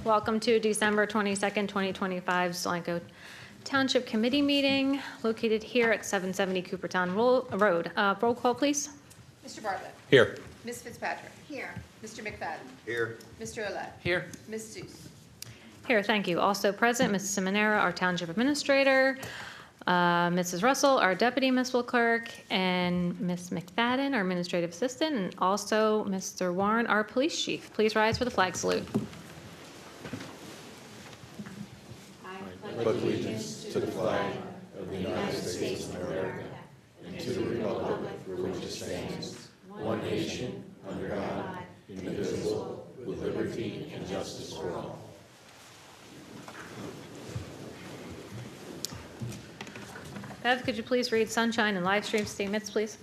Welcome to December 22nd, 2025's Delanco Township Committee Meeting located here at 770 Coopertown Road. Roll call, please. Mr. Bartlett. Here. Ms. Fitzpatrick. Here. Mr. McFadden. Here. Mr. Olet. Here. Ms. Seuss. Here, thank you. Also present, Mrs. Seminara, our Township Administrator, Mrs. Russell, our Deputy Municipal Clerk, and Ms. McFadden, our Administrative Assistant, and also Mr. Warren, our Police Chief. Please rise for the flag salute. I pledge allegiance to the flag of the United States of America and to the republic for which it stands, one nation, under God, indivisible, with liberty and justice for all. Bev, could you please read sunshine and live stream statements, please?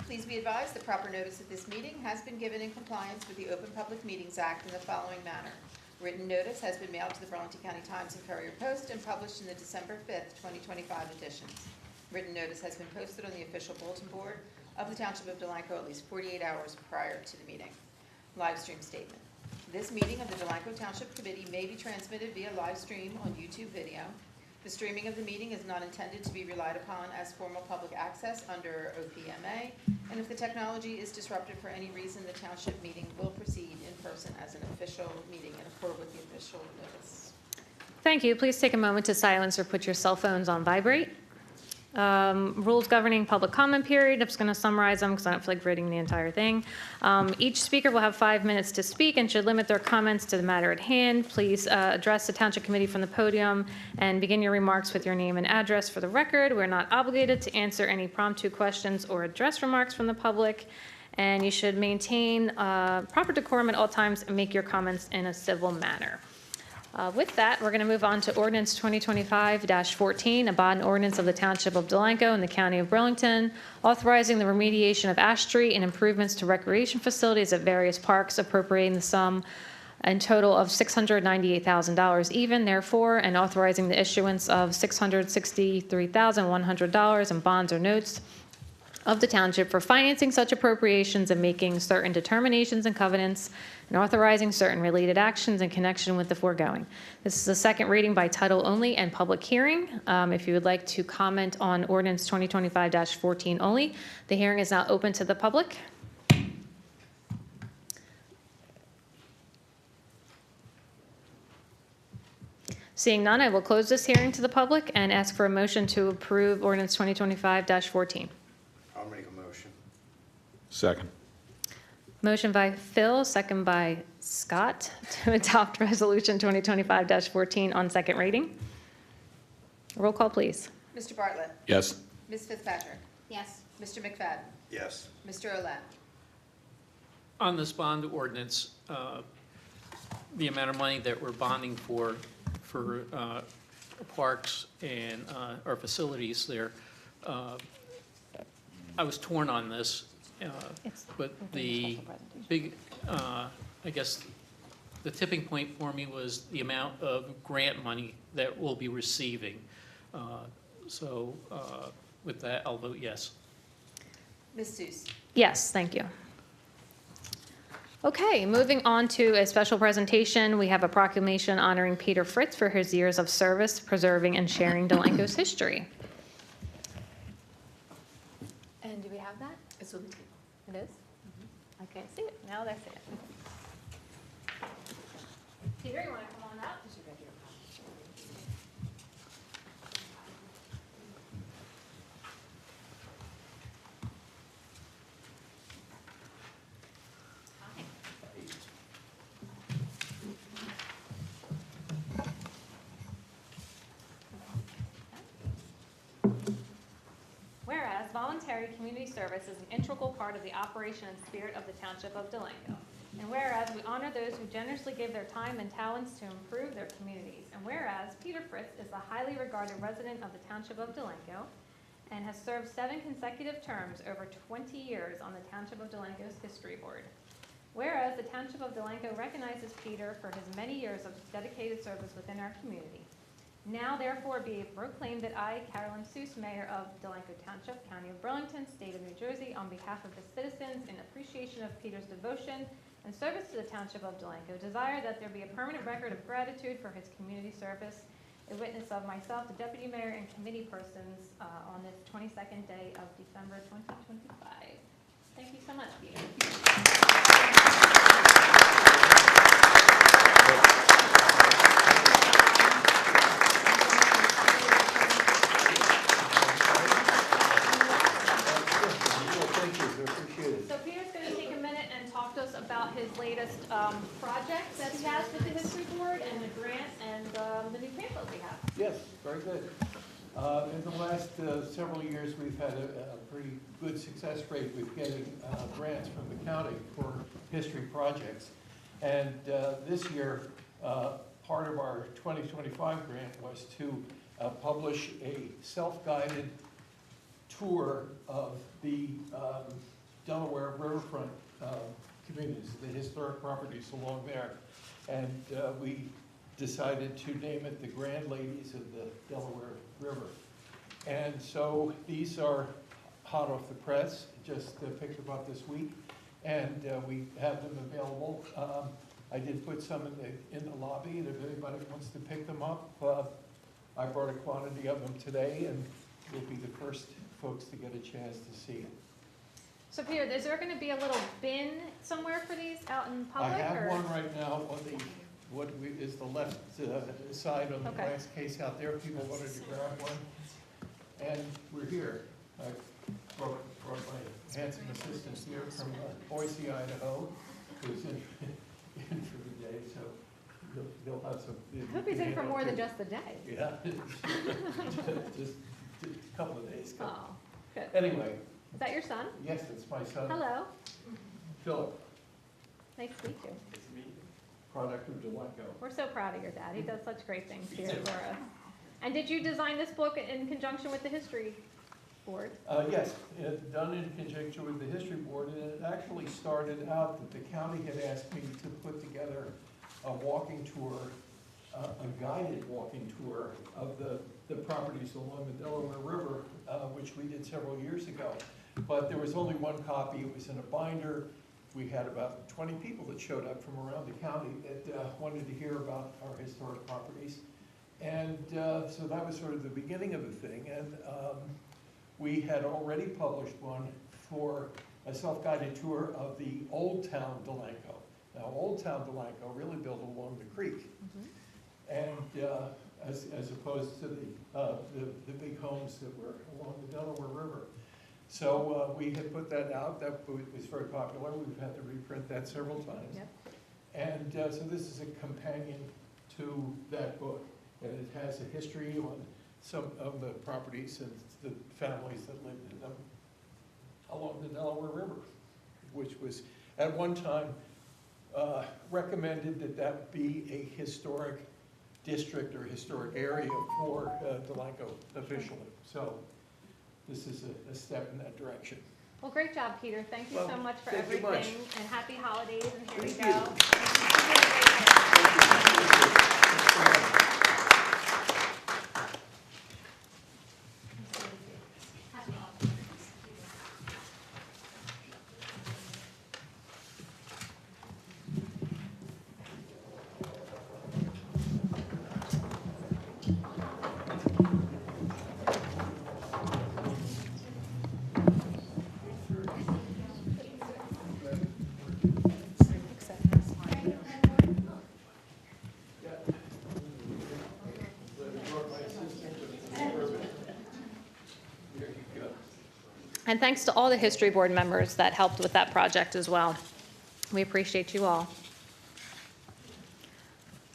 Please be advised the proper notice of this meeting has been given in compliance with the Open Public Meetings Act in the following manner. Written notice has been mailed to the Burlington County Times and Courier Post and published in the December 5th, 2025 editions. Written notice has been posted on the official bulletin board of the Township of Delanco at least 48 hours prior to the meeting. Live stream statement. This meeting of the Delanco Township Committee may be transmitted via live stream on YouTube video. The streaming of the meeting is not intended to be relied upon as formal public access under OPMA, and if the technology is disrupted for any reason, the township meeting will proceed in person as an official meeting in accord with the official notice. Thank you. Please take a moment to silence or put your cell phones on vibrate. Rules governing public comment period. I'm just going to summarize them because I don't feel like reading the entire thing. Each speaker will have 5 minutes to speak and should limit their comments to the matter at hand. Please address the Township Committee from the podium and begin your remarks with your name and address for the record. We're not obligated to answer any impromptu questions or address remarks from the public. And you should maintain proper decorum at all times and make your comments in a civil manner. With that, we're going to move on to Ordinance 2025-14, a bond ordinance of the Township of Delanco in the County of Burlington, authorizing the remediation of Ash Street and improvements to recreation facilities at various parks, appropriating the sum in total of $698,000 even, therefore, and authorizing the issuance of $663,100 in bonds or notes of the township for financing such appropriations and making certain determinations and covenants and authorizing certain related actions in connection with the foregoing. This is a second reading by title only and public hearing. If you would like to comment on ordinance 2025-14 only, the hearing is now open to the public. Seeing none, I will close this hearing to the public and ask for a motion to approve ordinance 2025-14. I'll make a motion. Second. Motion by Phil, second by Scott to adopt resolution 2025-14 on second reading. Roll call, please. Mr. Bartlett. Yes. Ms. Fitzpatrick. Yes. Mr. McFadden. Yes. Mr. Olet. On this bond ordinance, the amount of money that we're bonding for parks and our facilities there, I was torn on this, but the big, I guess, the tipping point for me was the amount of grant money that we'll be receiving. So with that, I'll vote yes. Ms. Seuss. Yes, thank you. Okay, moving on to a special presentation. We have a proclamation honoring Peter Fritz for his years of service, preserving and sharing Delanco's history. And do we have that? It's on the table. It is? I can't see it. Now I see it. Peter, you want to come on up? Whereas voluntary community service is an integral part of the operation and spirit of the Township of Delanco. And whereas we honor those who generously give their time and talents to improve their communities. And whereas Peter Fritz is a highly regarded resident of the Township of Delanco and has served 7 consecutive terms over 20 years on the Township of Delanco's History Board. Whereas the Township of Delanco recognizes Peter for his many years of dedicated service within our community. Now therefore be it proclaimed that I, Carolyn Seuss, Mayor of Delanco Township, County of Burlington, State of New Jersey, on behalf of the citizens, in appreciation of Peter's devotion and service to the Township of Delanco. Desire that there be a permanent record of gratitude for his community service. A witness of myself, the Deputy Mayor, and committee persons on this 22nd day of December 2025. Thank you so much, Peter. Thank you, I appreciate it. So Peter's going to take a minute and talk to us about his latest project that he has with the History Board and the grant and the new pamphlet we have. Yes, very good. In the last several years, we've had a pretty good success rate with getting grants from the county for history projects. And this year, part of our 2025 grant was to publish a self-guided tour of the Delaware riverfront communities, the historic properties along there. And we decided to name it the Grand Ladies of the Delaware River. And so these are hot off the press, just picked them up this week, and we have them available. I did put some in the lobby, and if anybody wants to pick them up, I brought a quantity of them today, and you'll be the first folks to get a chance to see it. So Peter, is there going to be a little bin somewhere for these out in public? I have or? one right now on is the left side on the Okay. glass case out there. People wanted to grab one. And we're here. I brought my handsome assistant here from Boise, Idaho, who's in for the day, so they'll have some. I hope he's in for more than just the day. Yeah, just a couple of days. Oh, good. Anyway, Is that your son? yes, it's my son, Hello. Philip, Nice to meet you. product of Delanco. We're so proud of your dad. He does such great things here for us. And did you design this book in conjunction with the History Board? Yes, done in conjunction with the History Board, and it actually started out that the county had asked me to put together a walking tour, a guided walking tour of the properties along the Delaware River, which we did several years ago. But there was only one copy, it was in a binder. We had about 20 people that showed up from around the county that wanted to hear about our historic properties. And so that was sort of the beginning of the thing. And we had already published one for a self-guided tour of the Old Town Delanco. Now, Old Town Delanco really built along the creek. And as opposed to the big homes that were along the Delaware River. So we had put that out. That was very popular. We've had to reprint that several times. Yep. And so this is a companion to that book. And it has a history on some of the properties and the families that lived in them along the Delaware River, which was at one time recommended that that be a historic district or historic area for Delanco officially. So this is a step in that direction. Well, great job, Peter. Thank you so Well, much for thank you everything. much. And happy holidays, and here we Thank go. And thanks to all the History Board members that helped with that project as well. We appreciate you all.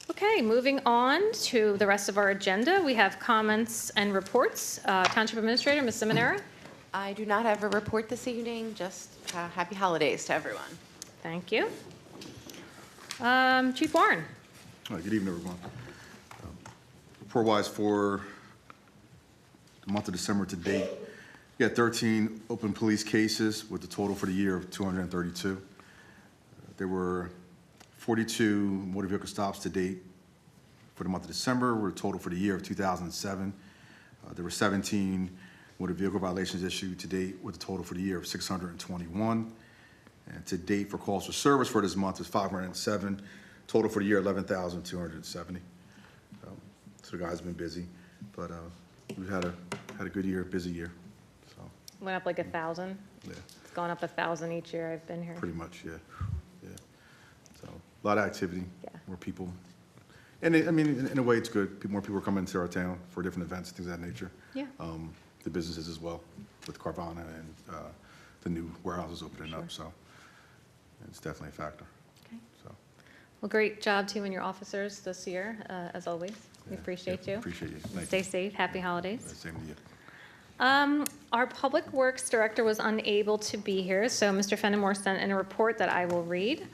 Okay, moving on to the rest of our agenda. We have comments and reports. Township Administrator, Ms. Seminara. I do not have a report this evening, just happy holidays to everyone. Thank you. Chief Warren. All right, good evening, everyone. Report-wise for the month of December to date, we had 13 open police cases with a total for the year of 232. There were 42 motor vehicle stops to date for the month of December, with a total for the year of 2007. There were 17 motor vehicle violations issued to date with a total for the year of 621. And to date for calls for service for this month is 507. Total for the year, 11,270. So the guys have been busy, but we've had a good year, busy year. So Went up like 1,000. yeah, It's gone up 1,000 each year I've been here. pretty much, yeah, yeah. So a lot of activity, Yeah. more people, and I mean, in a way, it's good. More people are coming into our town for different events, things of that nature. Yeah. The businesses as well, with Carvana and the new warehouses opening up. So it's definitely a factor. Okay. So. Well, great job to you and your officers this year, as always. We Yeah, appreciate yeah, you. Appreciate you. Thank Stay you. safe. Happy holidays. Same to you. Our Public Works Director was unable to be here, so Mr. Fenimore sent in a report that I will read.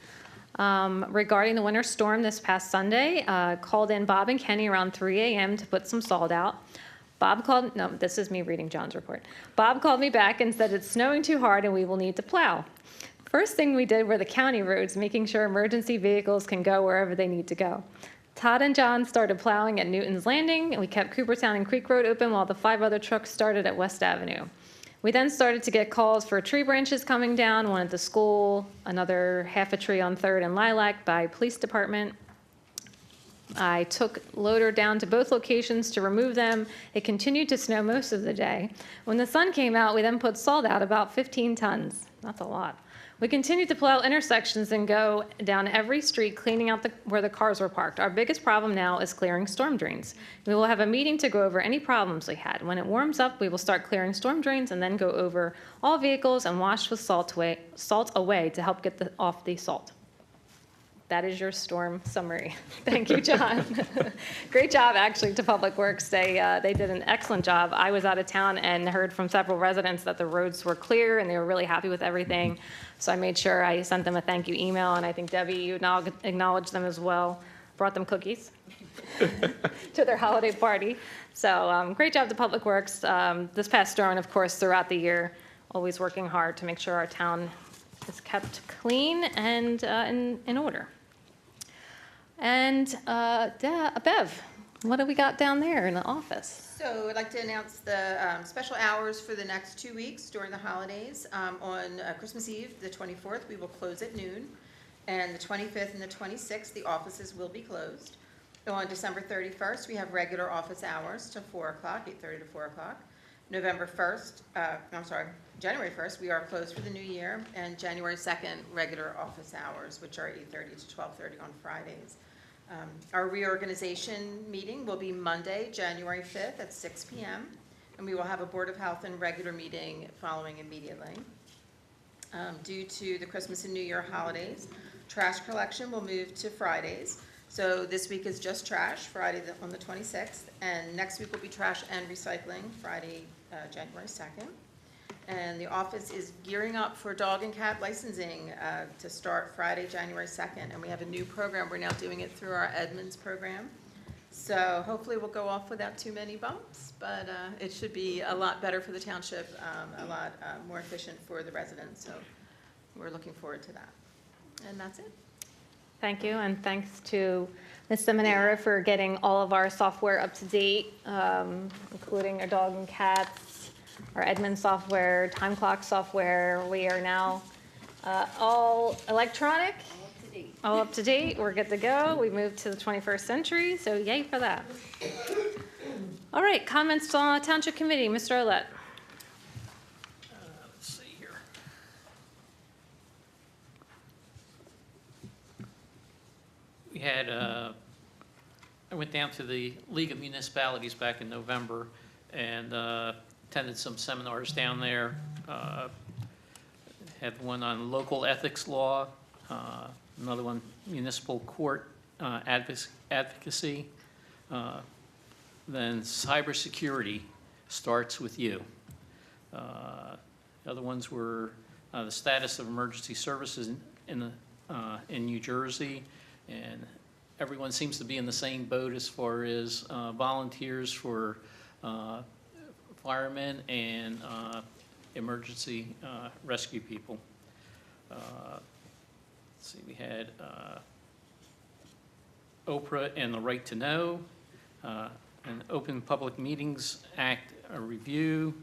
Regarding the winter storm this past Sunday, called in Bob and Kenny around 3 a.m. to put some salt out. This is me reading John's report. Bob called me back and said it's snowing too hard and we will need to plow. First thing we did were the county roads, making sure emergency vehicles can go wherever they need to go. Todd and John started plowing at Newton's Landing, and we kept Cooperstown and Creek Road open while the 5 other trucks started at West Avenue. We then started to get calls for tree branches coming down, one at the school, another half a tree on 3rd and Lilac by police department. I took loader down to both locations to remove them. It continued to snow most of the day. When the sun came out, we then put salt out, about 15 tons. That's a lot. We continued to plow intersections and go down every street, cleaning out where the cars were parked. Our biggest problem now is clearing storm drains. We will have a meeting to go over any problems we had. When it warms up, we will start clearing storm drains and then go over all vehicles and wash with salt away to help get off the salt. That is your storm summary. Thank you, John. Great job, actually, to Public Works. They did an excellent job. I was out of town and heard from several residents that the roads were clear and they were really happy with everything. So I made sure I sent them a thank you email, and I think, Debbie, you acknowledged them as well. Brought them cookies to their holiday party. So great job to Public Works. This past storm, of course, throughout the year, always working hard to make sure our town is kept clean and in order. And Bev, what do we got down there in the office? So I'd like to announce the special hours for the next 2 weeks during the holidays. On Christmas Eve, the 24th, we will close at noon. And the 25th and the 26th, the offices will be closed. On December 31st, we have regular office hours to 4 o'clock, 8:30 to 4 o'clock. January 1st, we are closed for the new year. And January 2nd, regular office hours, which are 8:30 to 12:30 on Fridays. Our reorganization meeting will be Monday, January 5th at 6 p.m. And we will have a Board of Health and regular meeting following immediately. Due to the Christmas and New Year holidays, trash collection will move to Fridays. So this week is just trash, Friday on the 26th. And next week will be trash and recycling, Friday, January 2nd. And the office is gearing up for dog and cat licensing to start Friday, January 2nd. And we have a new program. We're now doing it through our Edmonds program. So hopefully we'll go off without too many bumps, but it should be a lot better for the township, a lot more efficient for the residents. So we're looking forward to that. And that's it. Thank you, and thanks to Ms. Seminara for getting all of our software up to date, including our dog and cats, our Edmund software, time clock software. We are now all electronic, all up to date. We're good to go. We moved to the 21st century, so yay for that. All right, comments on Township Committee. Mr. Olet. Let's see here. We had, I went down to the League of Municipalities back in November and attended some seminars down there. Had one on local ethics law, another one municipal court advocacy. Then cybersecurity starts with you. The other ones were the status of emergency services in New Jersey, and everyone seems to be in the same boat as far as volunteers for firemen and emergency rescue people. Let's see, we had OPRA and the Right to Know, an Open Public Meetings Act review,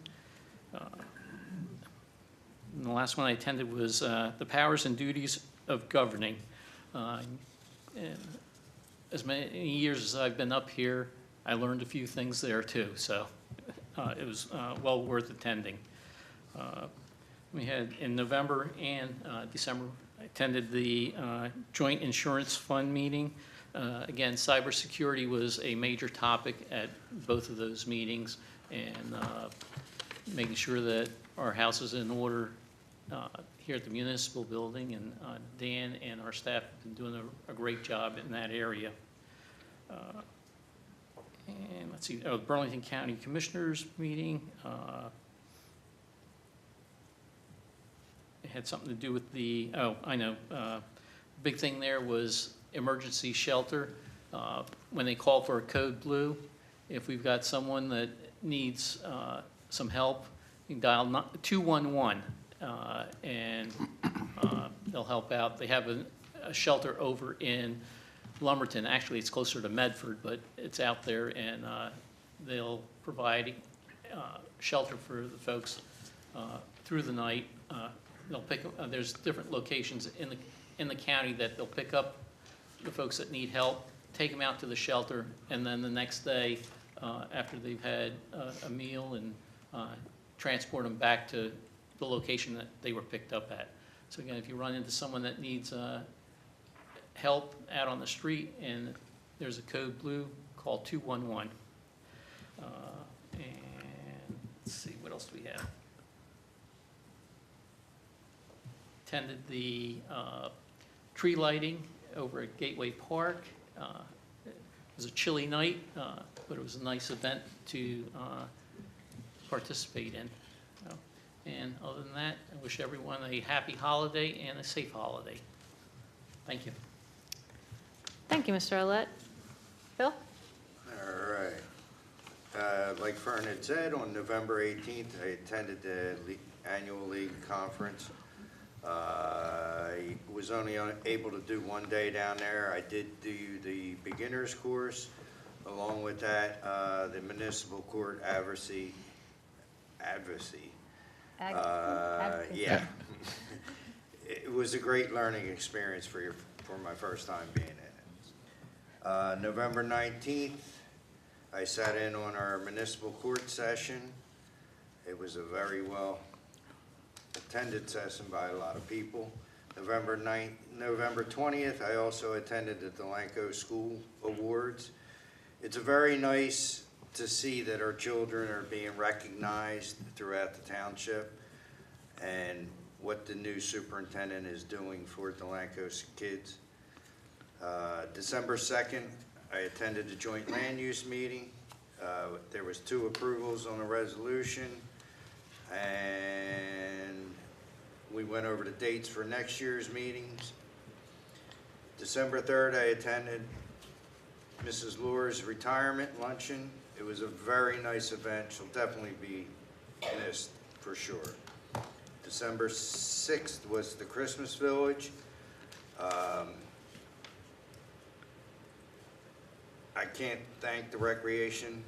And the last one I attended was the powers and duties of governing. And as many years as I've been up here, I learned a few things there too, so it was well worth attending. We had in November and December, I attended the Joint Insurance Fund meeting. Again, cybersecurity was a major topic at both of those meetings, and making sure that our house is in order here at the municipal building, and Dan and our staff have been doing a great job in that area. And let's see, Burlington County Commissioners meeting. It had something to do with the, I know, big thing there was emergency shelter. When they call for a code blue, if we've got someone that needs some help, you can dial 211 and they'll help out. They have a shelter over in Lumberton. Actually, it's closer to Medford, but it's out there, and they'll provide shelter for the folks through the night. They'll pick. There's different locations in the county that they'll pick up the folks that need help, take them out to the shelter, and then the next day, after they've had a meal, and transport them back to the location that they were picked up at. So again, if you run into someone that needs help out on the street and there's a code blue, call 211. And let's see, what else do we have? Attended the tree lighting over at Gateway Park. It was a chilly night, but it was a nice event to participate in. And other than that, I wish everyone a happy holiday and a safe holiday. Thank you. Thank you, Mr. Olet. Bill? All right. Like Fern had said, on November 18th, I attended the annual league conference. I was only able to do one day down there. I did do the beginner's course. Along with that, the municipal court advocacy. Yeah. It was a great learning experience for my first time being in it. November 19th, I sat in on our municipal court session. It was a very well attended session by a lot of people. November 20th, I also attended the Delanco School Awards. It's very nice to see that our children are being recognized throughout the township, and what the new superintendent is doing for Delanco's kids. December 2nd, I attended the joint land use meeting. There was 2 approvals on a resolution, and we went over the dates for next year's meetings. December 3rd, I attended Mrs. Lore's retirement luncheon. It was a very nice event. She'll definitely be missed for sure. December 6th was the Christmas Village. I can't thank the recreation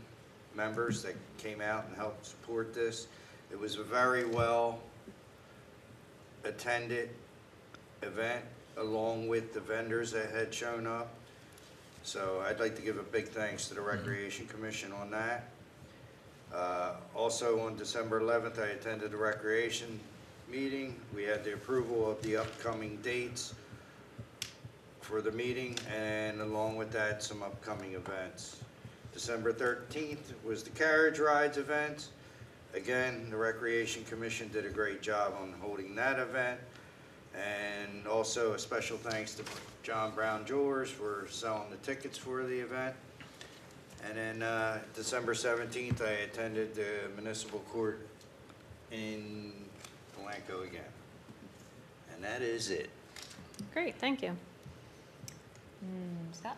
members that came out and helped support this. It was a very well attended event, along with the vendors that had shown up. So I'd like to give a big thanks to the Recreation Commission on that. Also on December 11th, I attended the Recreation meeting. We had the approval of the upcoming dates for the meeting, and along with that, some upcoming events. December 13th was the carriage rides event. Again, the Recreation Commission did a great job on holding that event. And also a special thanks to John Brown Jewelers for selling the tickets for the event. And then December 17th, I attended the municipal court in Delanco again. And that is it. Great, thank you. Scott?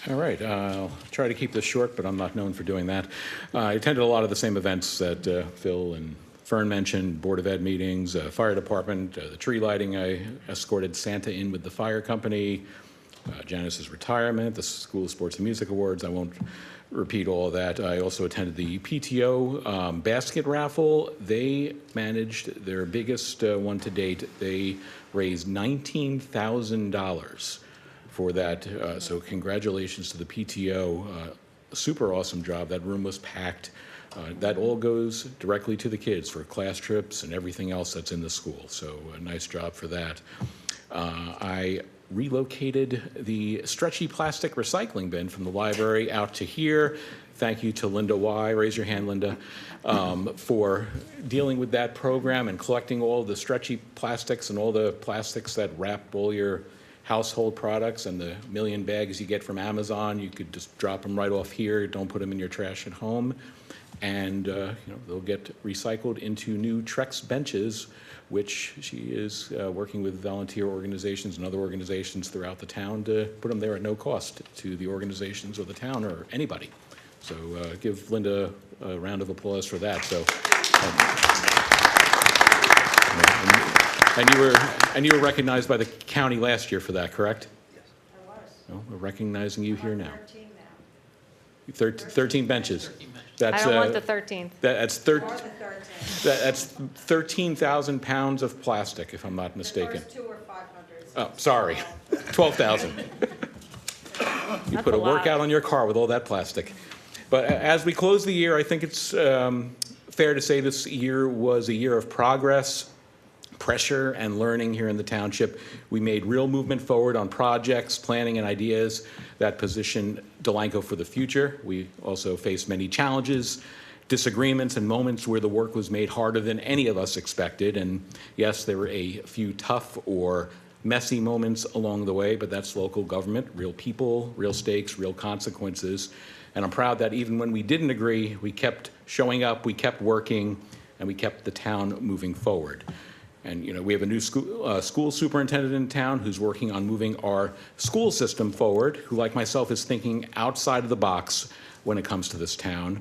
All right, I'll try to keep this short, but I'm not known for doing that. I attended a lot of the same events that Phil and Fern mentioned, Board of Ed meetings, fire department, the tree lighting. I escorted Santa in with the fire company. Janice's retirement, the School of Sports and Music Awards. I won't repeat all of that. I also attended the PTO basket raffle. They managed their biggest one to date. They raised $19,000 for that. So congratulations to the PTO. Super awesome job. That room was packed. That all goes directly to the kids for class trips and everything else that's in the school. So a nice job for that. I relocated the stretchy plastic recycling bin from the library out to here. Thank you to Linda Y. Raise your hand, Linda, for dealing with that program and collecting all the stretchy plastics and all the plastics that wrap all your household products and the million bags you get from Amazon. You could just drop them right off here. Don't put them in your trash at home. And they'll get recycled into new Trex benches, which she is working with volunteer organizations and other organizations throughout the town to put them there at no cost to the organizations or the town or anybody. So give Linda a round of applause for that. So, and you were recognized by the county last year for that, correct? Yes. I was. Well, we're recognizing you here now. 13 now. 13 benches. I don't want the 13th. That's Or the 13. That's 13,000 pounds of plastic, if I'm not mistaken. The first 2 or 500. Oh, sorry, 12,000. You put a a lot. workout on your car with all that plastic. But as we close the year, I think it's fair to say this year was a year of progress, pressure, and learning here in the township. We made real movement forward on projects, planning, and ideas that position Delanco for the future. We also faced many challenges, disagreements, and moments where the work was made harder than any of us expected. And yes, there were a few tough or messy moments along the way, but that's local government, real people, real stakes, real consequences. And I'm proud that even when we didn't agree, we kept showing up, we kept working, and we kept the town moving forward. And we have a new school superintendent in town who's working on moving our school system forward, who, like myself, is thinking outside of the box when it comes to this town.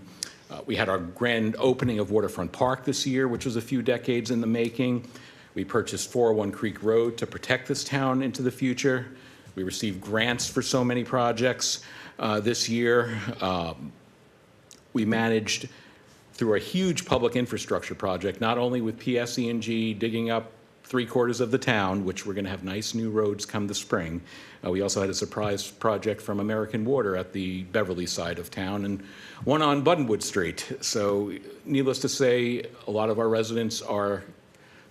We had our grand opening of Waterfront Park this year, which was a few decades in the making. We purchased 401 Creek Road to protect this town into the future. We received grants for so many projects this year. We managed, through a huge public infrastructure project, not only with PSE&G digging up 3/4 of the town, which we're going to have nice new roads come the spring. We also had a surprise project from American Water at the Beverly side of town and one on Buttonwood Street. So needless to say, a lot of our residents are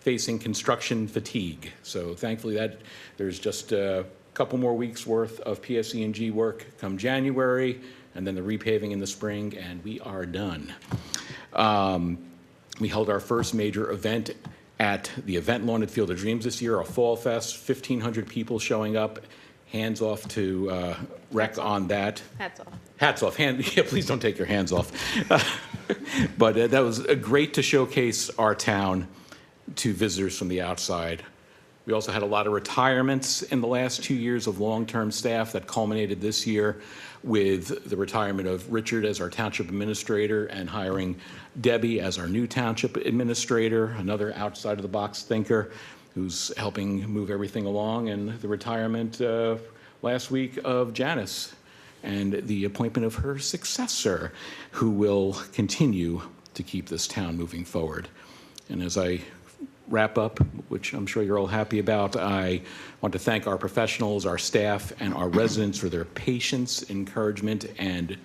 facing construction fatigue. So thankfully that there's just a couple more weeks worth of PSE&G work come January, and then the repaving in the spring, and we are done. We held our first major event at the event lawn at Field of Dreams this year, a Fall Fest, 1,500 people showing up. Hands off to Rec on that. Hats off. Hats off. Yeah, please don't take your hands off. But that was great to showcase our town to visitors from the outside. We also had a lot of retirements in the last 2 years of long-term staff that culminated this year with the retirement of Richard as our township administrator and hiring Debbie as our new township administrator, another outside-of-the-box thinker who's helping move everything along, and the retirement last week of Janice and the appointment of her successor, who will continue to keep this town moving forward. And as I wrap up, which I'm sure you're all happy about, I want to thank our professionals, our staff, and our residents for their patience, encouragement, and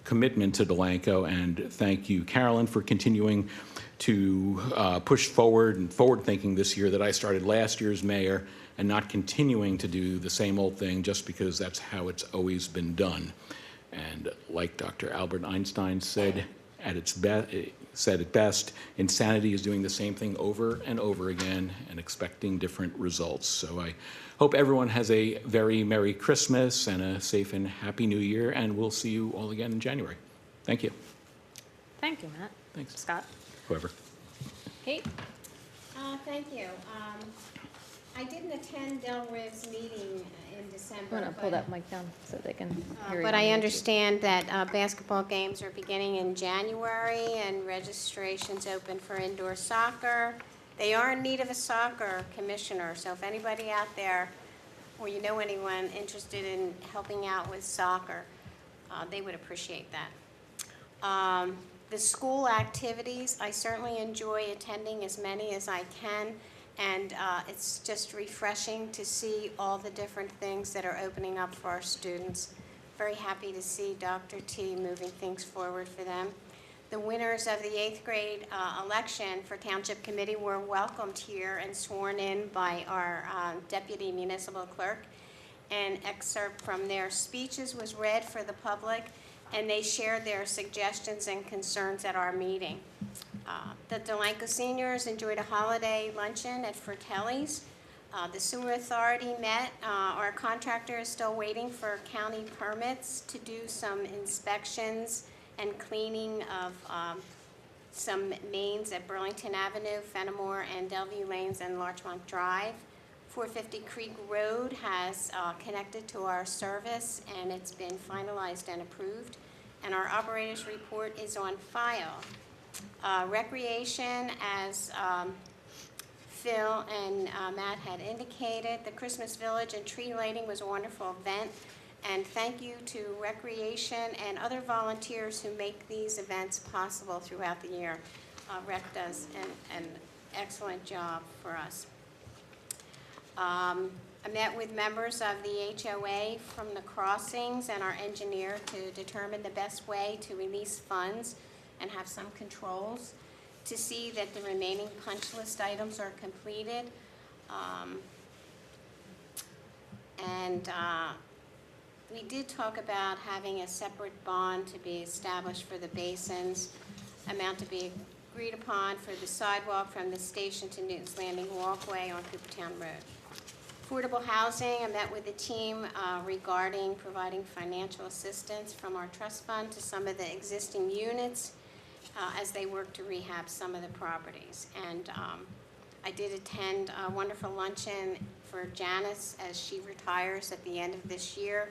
commitment to Delanco. And thank you, Carolyn, for continuing to push forward and forward-thinking this year that I started last year as mayor, and not continuing to do the same old thing just because that's how it's always been done. And like Dr. Albert Einstein said it best, insanity is doing the same thing over and over again and expecting different results. So I hope everyone has a very Merry Christmas and a safe and Happy New Year, and we'll see you all again in January. Thank you. Thank you, Matt. Thanks. Scott? Whoever. Kate? Thank you. I didn't attend Del Riv's meeting in December. I'm going to pull that mic down so they can hear you. But I understand that basketball games are beginning in January and registration's open for indoor soccer. They are in need of a soccer commissioner, so if anybody out there or you know anyone interested in helping out with soccer, they would appreciate that. The school activities, I certainly enjoy attending as many as I can, and it's just refreshing to see all the different things that are opening up for our students. Very happy to see Dr. T moving things forward for them. The winners of the 8th grade election for Township Committee were welcomed here and sworn in by our Deputy Municipal Clerk. An excerpt from their speeches was read for the public, and they shared their suggestions and concerns at our meeting. The Delanco seniors enjoyed a holiday luncheon at Fratelli's. The Sewer Authority met. Our contractor is still waiting for county permits to do some inspections and cleaning of some mains at Burlington Avenue, Fenimore, and Delview Lanes and Larchmont Drive. 450 Creek Road has connected to our service, and it's been finalized and approved. And our operator's report is on file. Recreation, as Phil and Matt had indicated, the Christmas Village and tree lighting was a wonderful event. And thank you to Recreation and other volunteers who make these events possible throughout the year. Rec does an excellent job for us. I met with members of the HOA from the crossings and our engineer to determine the best way to release funds and have some controls to see that the remaining punch list items are completed. We did talk about having a separate bond to be established for the basins, amount to be agreed upon for the sidewalk from the station to Newton's Landing walkway on Coopertown Road. Affordable housing, I met with the team regarding providing financial assistance from our trust fund to some of the existing units as they work to rehab some of the properties. And I did attend a wonderful luncheon for Janice as she retires at the end of this year.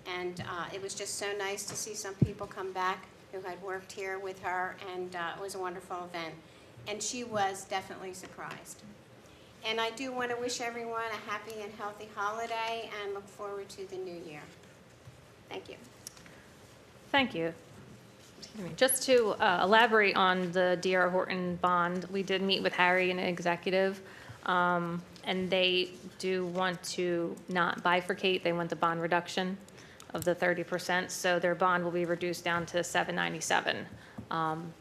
And it was just so nice to see some people come back who had worked here with her, and it was a wonderful event. And she was definitely surprised. And I do want to wish everyone a happy and healthy holiday and look forward to the new year. Thank you. Thank you. Excuse me. Just to elaborate on the D.R. Horton bond, we did meet with Harry in executive, and they do want to not bifurcate. They want the bond reduction of the 30%, so their bond will be reduced down to $797.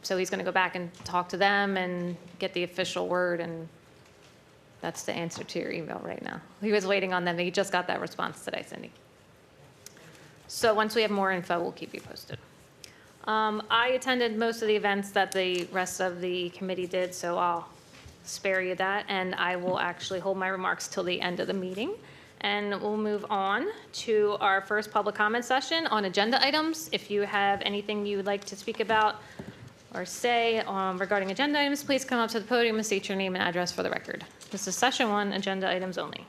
So he's going to go back and talk to them and get the official word, and that's the answer to your email right now. He was waiting on them. He just got that response today, Cindy. So once we have more info, we'll keep you posted. I attended most of the events that the rest of the committee did, so I'll spare you that, and I will actually hold my remarks till the end of the meeting. And we'll move on to our first public comment session on agenda items. If you have anything you would like to speak about or say regarding agenda items, please come up to the podium and state your name and address for the record. This is session 1, agenda items only.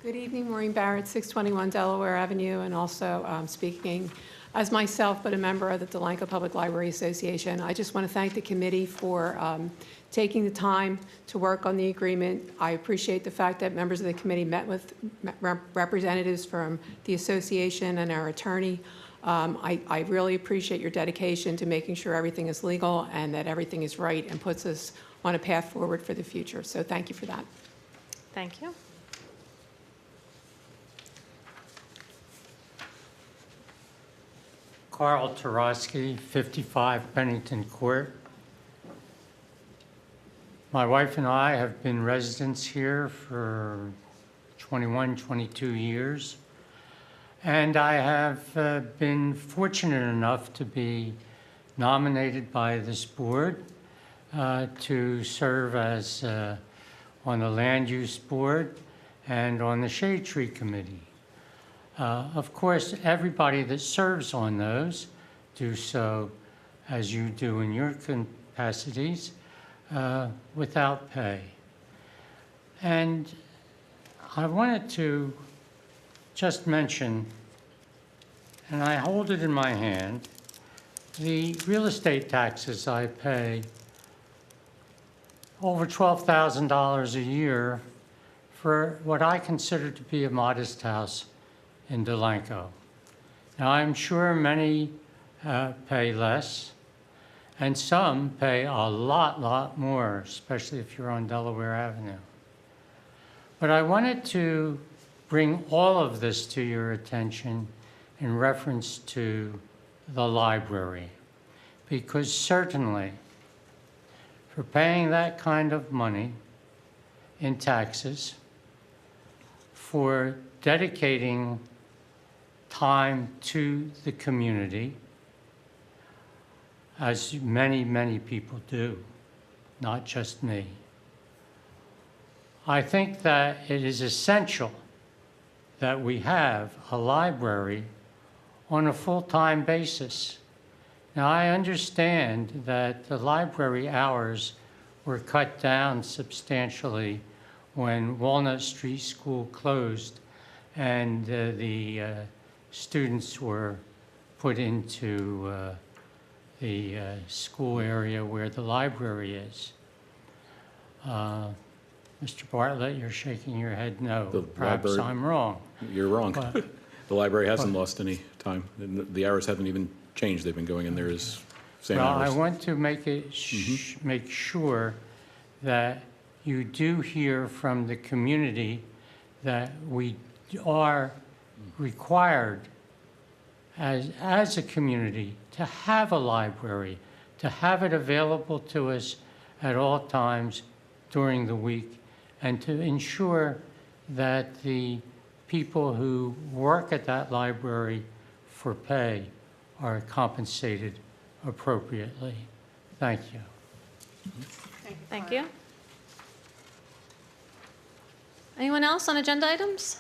Good evening, Maureen Barrett, 621 Delaware Avenue, and also speaking as myself, but a member of the Delanco Public Library Association. I just want to thank the committee for taking the time to work on the agreement. I appreciate the fact that members of the committee met with representatives from the association and our attorney. I really appreciate your dedication to making sure everything is legal and that everything is right and puts us on a path forward for the future. So thank you for that. Thank you. Carl Tarosky, 55 Pennington Court. My wife and I have been residents here for 21, 22 years. And I have been fortunate enough to be nominated by this board to serve as on the Land Use Board and on the Shade Tree Committee. Of course, everybody that serves on those do so, as you do in your capacities, without pay. And I wanted to just mention, and I hold it in my hand, the real estate taxes I pay, over $12,000 a year for what I consider to be a modest house in Delanco. Now, I'm sure many pay less, and some pay a lot more, especially if you're on Delaware Avenue. But I wanted to bring all of this to your attention in reference to the library, because certainly for paying that kind of money in taxes, for dedicating time to the community, as many people do, not just me, I think that it is essential that we have a library on a full-time basis. Now, I understand that the library hours were cut down substantially when Walnut Street School closed and the students were put into the school area where the library is. Mr. Bartlett, you're shaking your head no. The Perhaps library- I'm wrong. You're wrong. But- The library hasn't lost any time. The hours haven't even changed. They've been going in there as same Well, hours. I want to make it make sure that you do hear from the community that we are required as a community to have a library, to have it available to us at all times during the week, and to ensure that the people who work at that library for pay are compensated appropriately. Thank you. Thank you. Anyone else on agenda items?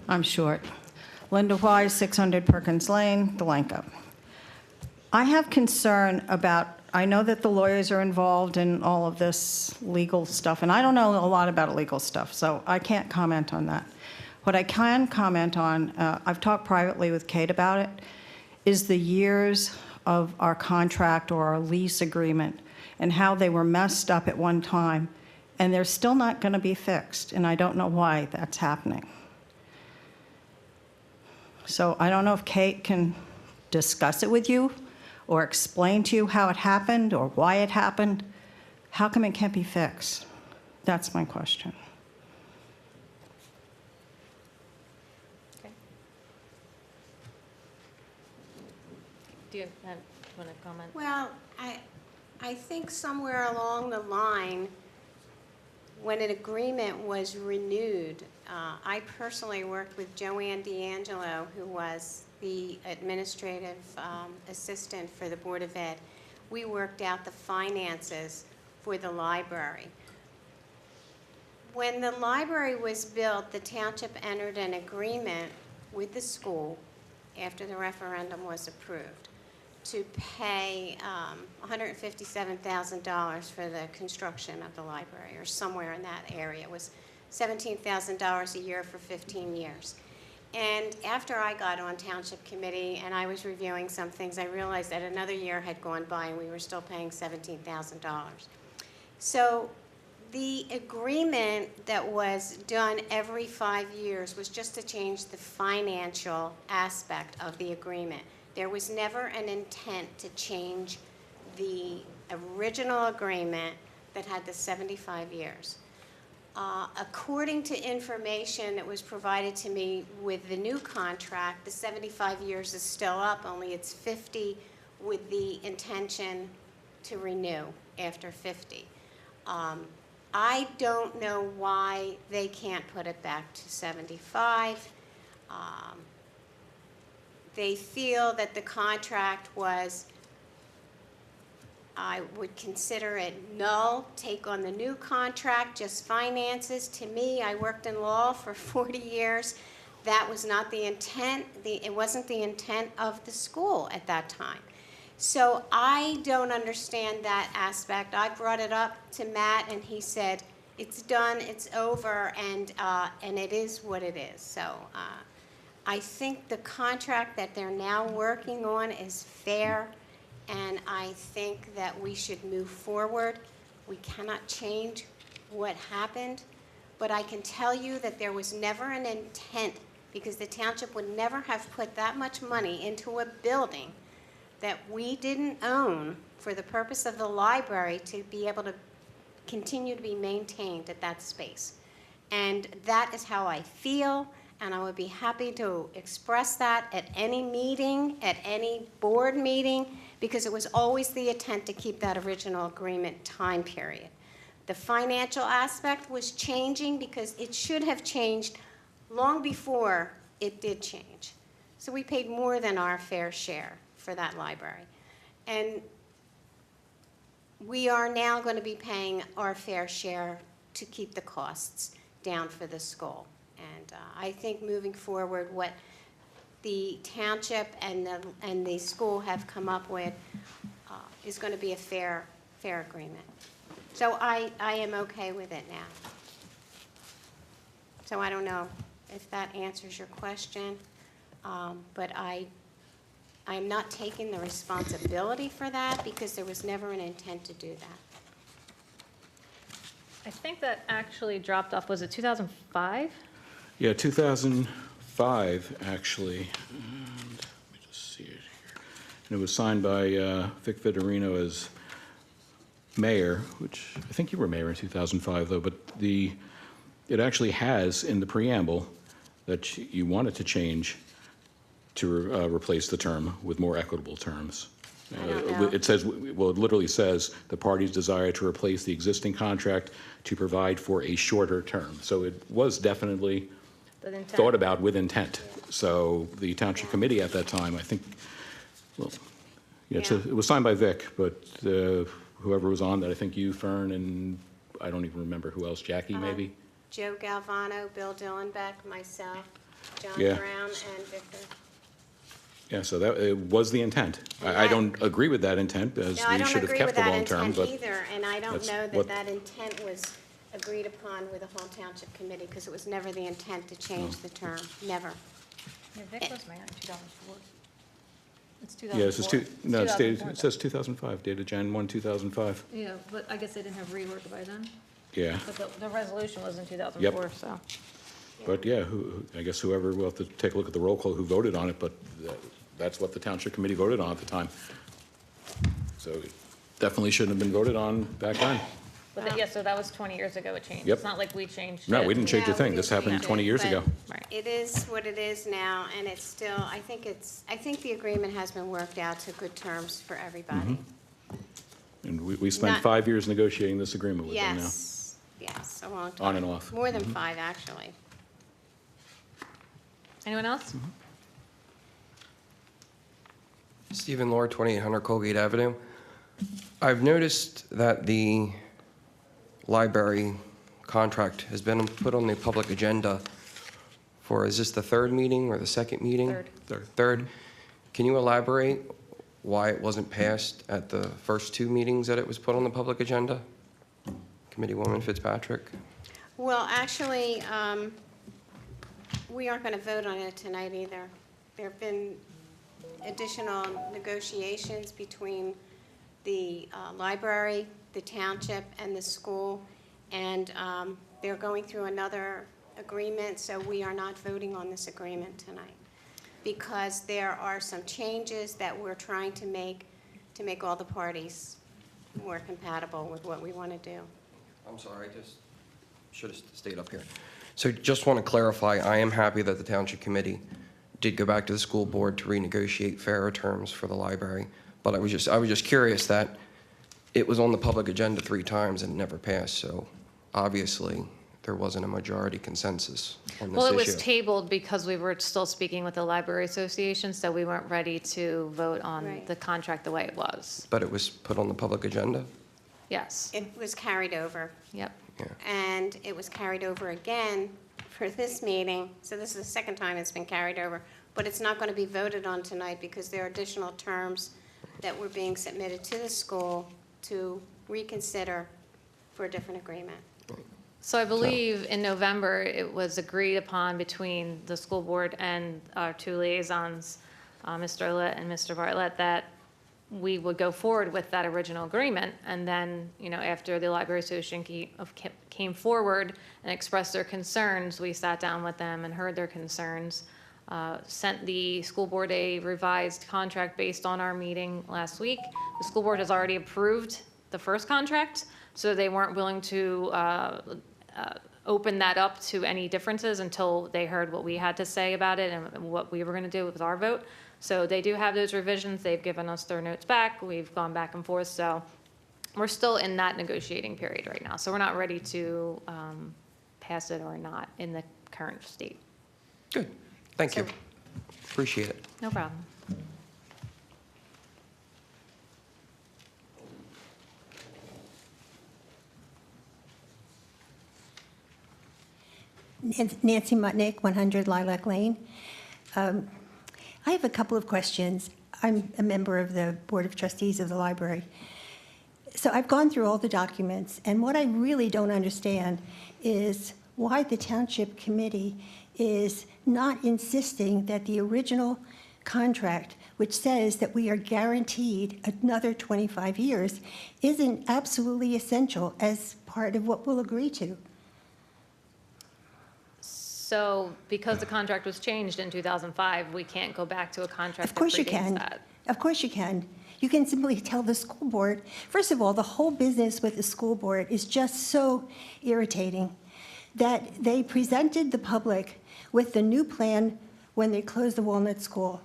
I'm short. Linda Wise, 600 Perkins Lane, Delanco. I have concern about, I know that the lawyers are involved in all of this legal stuff, and I don't know a lot about legal stuff, so I can't comment on that. What I can comment on, I've talked privately with Kate about it, is the years of our contract or our lease agreement and how they were messed up at one time, and they're still not going to be fixed, and I don't know why that's happening. So I don't know if Kate can discuss it with you or explain to you how it happened or why it happened. How come it can't be fixed? That's my question. Okay. Do you want to comment? Well, I think somewhere along the line, when an agreement was renewed, I personally worked with Joanne D'Angelo, who was the administrative assistant for the Board of Ed. We worked out the finances for the library. When the library was built, the township entered an agreement with the school after the referendum was approved to pay $157,000 for the construction of the library, or somewhere in that area. It was $17,000 a year for 15 years. And after I got on township committee and I was reviewing some things, I realized that another year had gone by and we were still paying $17,000. So the agreement that was done every 5 years was just to change the financial aspect of the agreement. There was never an intent to change the original agreement that had the 75 years. According to information that was provided to me with the new contract, the 75 years is still up, only it's 50 with the intention to renew after 50. I don't know why they can't put it back to 75. They feel that the contract was, I would consider it null, take on the new contract, just finances. To me, I worked in law for 40 years. That was not the intent. It wasn't the intent of the school at that time. So I don't understand that aspect. I brought it up to Matt, and he said, it's done, it's over, and it is what it is. So I think the contract that they're now working on is fair, and I think that we should move forward. We cannot change what happened, but I can tell you that there was never an intent, because the township would never have put that much money into a building that we didn't own for the purpose of the library to be able to continue to be maintained at that space. And that is how I feel, and I would be happy to express that at any meeting, at any board meeting, because it was always the intent to keep that original agreement time period. The financial aspect was changing because it should have changed long before it did change. So we paid more than our fair share for that library. And we are now going to be paying our fair share to keep the costs down for the school. And I think moving forward, what the township and the school have come up with is going to be a fair agreement. So I am okay with it now. So I don't know if that answers your question, but I'm not taking the responsibility for that because there was never an intent to do that. I think that actually dropped off, was it 2005? Yeah, 2005, actually. And let me just see it here. And it was signed by Vic Vitorino as mayor, which I think you were mayor in 2005, though, but it actually has in the preamble that you wanted to change to replace the term with more equitable terms. I don't know. It says, well, it literally says the parties desire to replace the existing contract to provide for a shorter term. So it was definitely thought about with intent. So the township committee at that time, I think, well, yeah, it was signed by Vic, but whoever was on that, I think you, Fern, and I don't even remember who else, Jackie, maybe? Joe Galvano, Bill Dillenbeck, myself, John Yeah. Brown, and Victor. Yeah, so that, it was the intent. I don't agree with that intent, as No, I we don't should have agree kept with the that long term, intent but either, and I don't that's know that what- that intent was agreed upon with the whole township committee, because it was never the intent to change the term, never. Yeah, Vic was mayor in 2004. It's yeah, this is 2004. no, it's dated, 2004, it says 2005, dated Jan 1, 2005. Yeah, but I guess they didn't have rework by then. Yeah, But the resolution was in 2004, so. but yeah, I guess whoever, we'll have to take a look at the roll call who voted on it, but that's what the township committee voted on at the time. So it definitely shouldn't have been voted on back then. But yeah, so that was 20 years ago it changed. Yep. It's not like we changed No, it. we didn't change a No, we thing. didn't This happened change 20 it, years but ago. Right. It is what it is now, and it's still, I think the agreement has been worked out to good terms for everybody. And we spent Not- 5 years negotiating this agreement with them now. Yes, a long time. On and off. More than 5, actually. Anyone else? Stephen Lord, 2800 Colgate Avenue. I've noticed that the library contract has been put on the public agenda for, is this the third meeting or the second meeting? Third. Can you elaborate why it wasn't passed at the first 2 meetings that it was put on the public agenda? Committeewoman Fitzpatrick? Well, actually, we aren't going to vote on it tonight either. There have been additional negotiations between the library, the township, and the school, and they're going through another agreement, so we are not voting on this agreement tonight because there are some changes that we're trying to make all the parties more compatible with what we want to do. I'm sorry, I just should have stayed up here. So just want to clarify, I am happy that the Township Committee did go back to the school board to renegotiate fairer terms for the library, but I was just curious that it was on the public agenda 3 times and never passed, so obviously there wasn't a majority consensus on this Well, it issue. was tabled because we were still speaking with the Library Association, so we weren't ready to vote on Right. the contract the way it was. But it was put on the public agenda? Yes, It was carried over. yep. And it was carried over again for this meeting, so this is the second time it's been carried over. But it's not going to be voted on tonight because there are additional terms that were being submitted to the school to reconsider for a different agreement. So I believe in November, it was agreed upon between the school board and our two liaisons, Mr. Litt and Mr. Bartlett, that we would go forward with that original agreement. And then, after the Library Association came forward and expressed their concerns, we sat down with them and heard their concerns, sent the school board a revised contract based on our meeting last week. The school board has already approved the first contract, so they weren't willing to open that up to any differences until they heard what we had to say about it and what we were going to do with our vote. So they do have those revisions. They've given us their notes back. We've gone back and forth. So we're still in that negotiating period right now. So we're not ready to pass it or not in the current state. Good, thank you. Appreciate it. No problem. Nancy Mutnick, 100 Lilac Lane. I have a couple of questions. I'm a member of the Board of Trustees of the library. So I've gone through all the documents, and what I really don't understand is why the Township Committee is not insisting that the original contract, which says that we are guaranteed another 25 years, isn't absolutely essential as part of what we'll agree to. So because the contract was changed in 2005, we can't go back to a contract Of course that you predates can. that. Of course you can. You can simply tell the school board. First of all, the whole business with the school board is just so irritating that they presented the public with the new plan when they closed the Walnut School.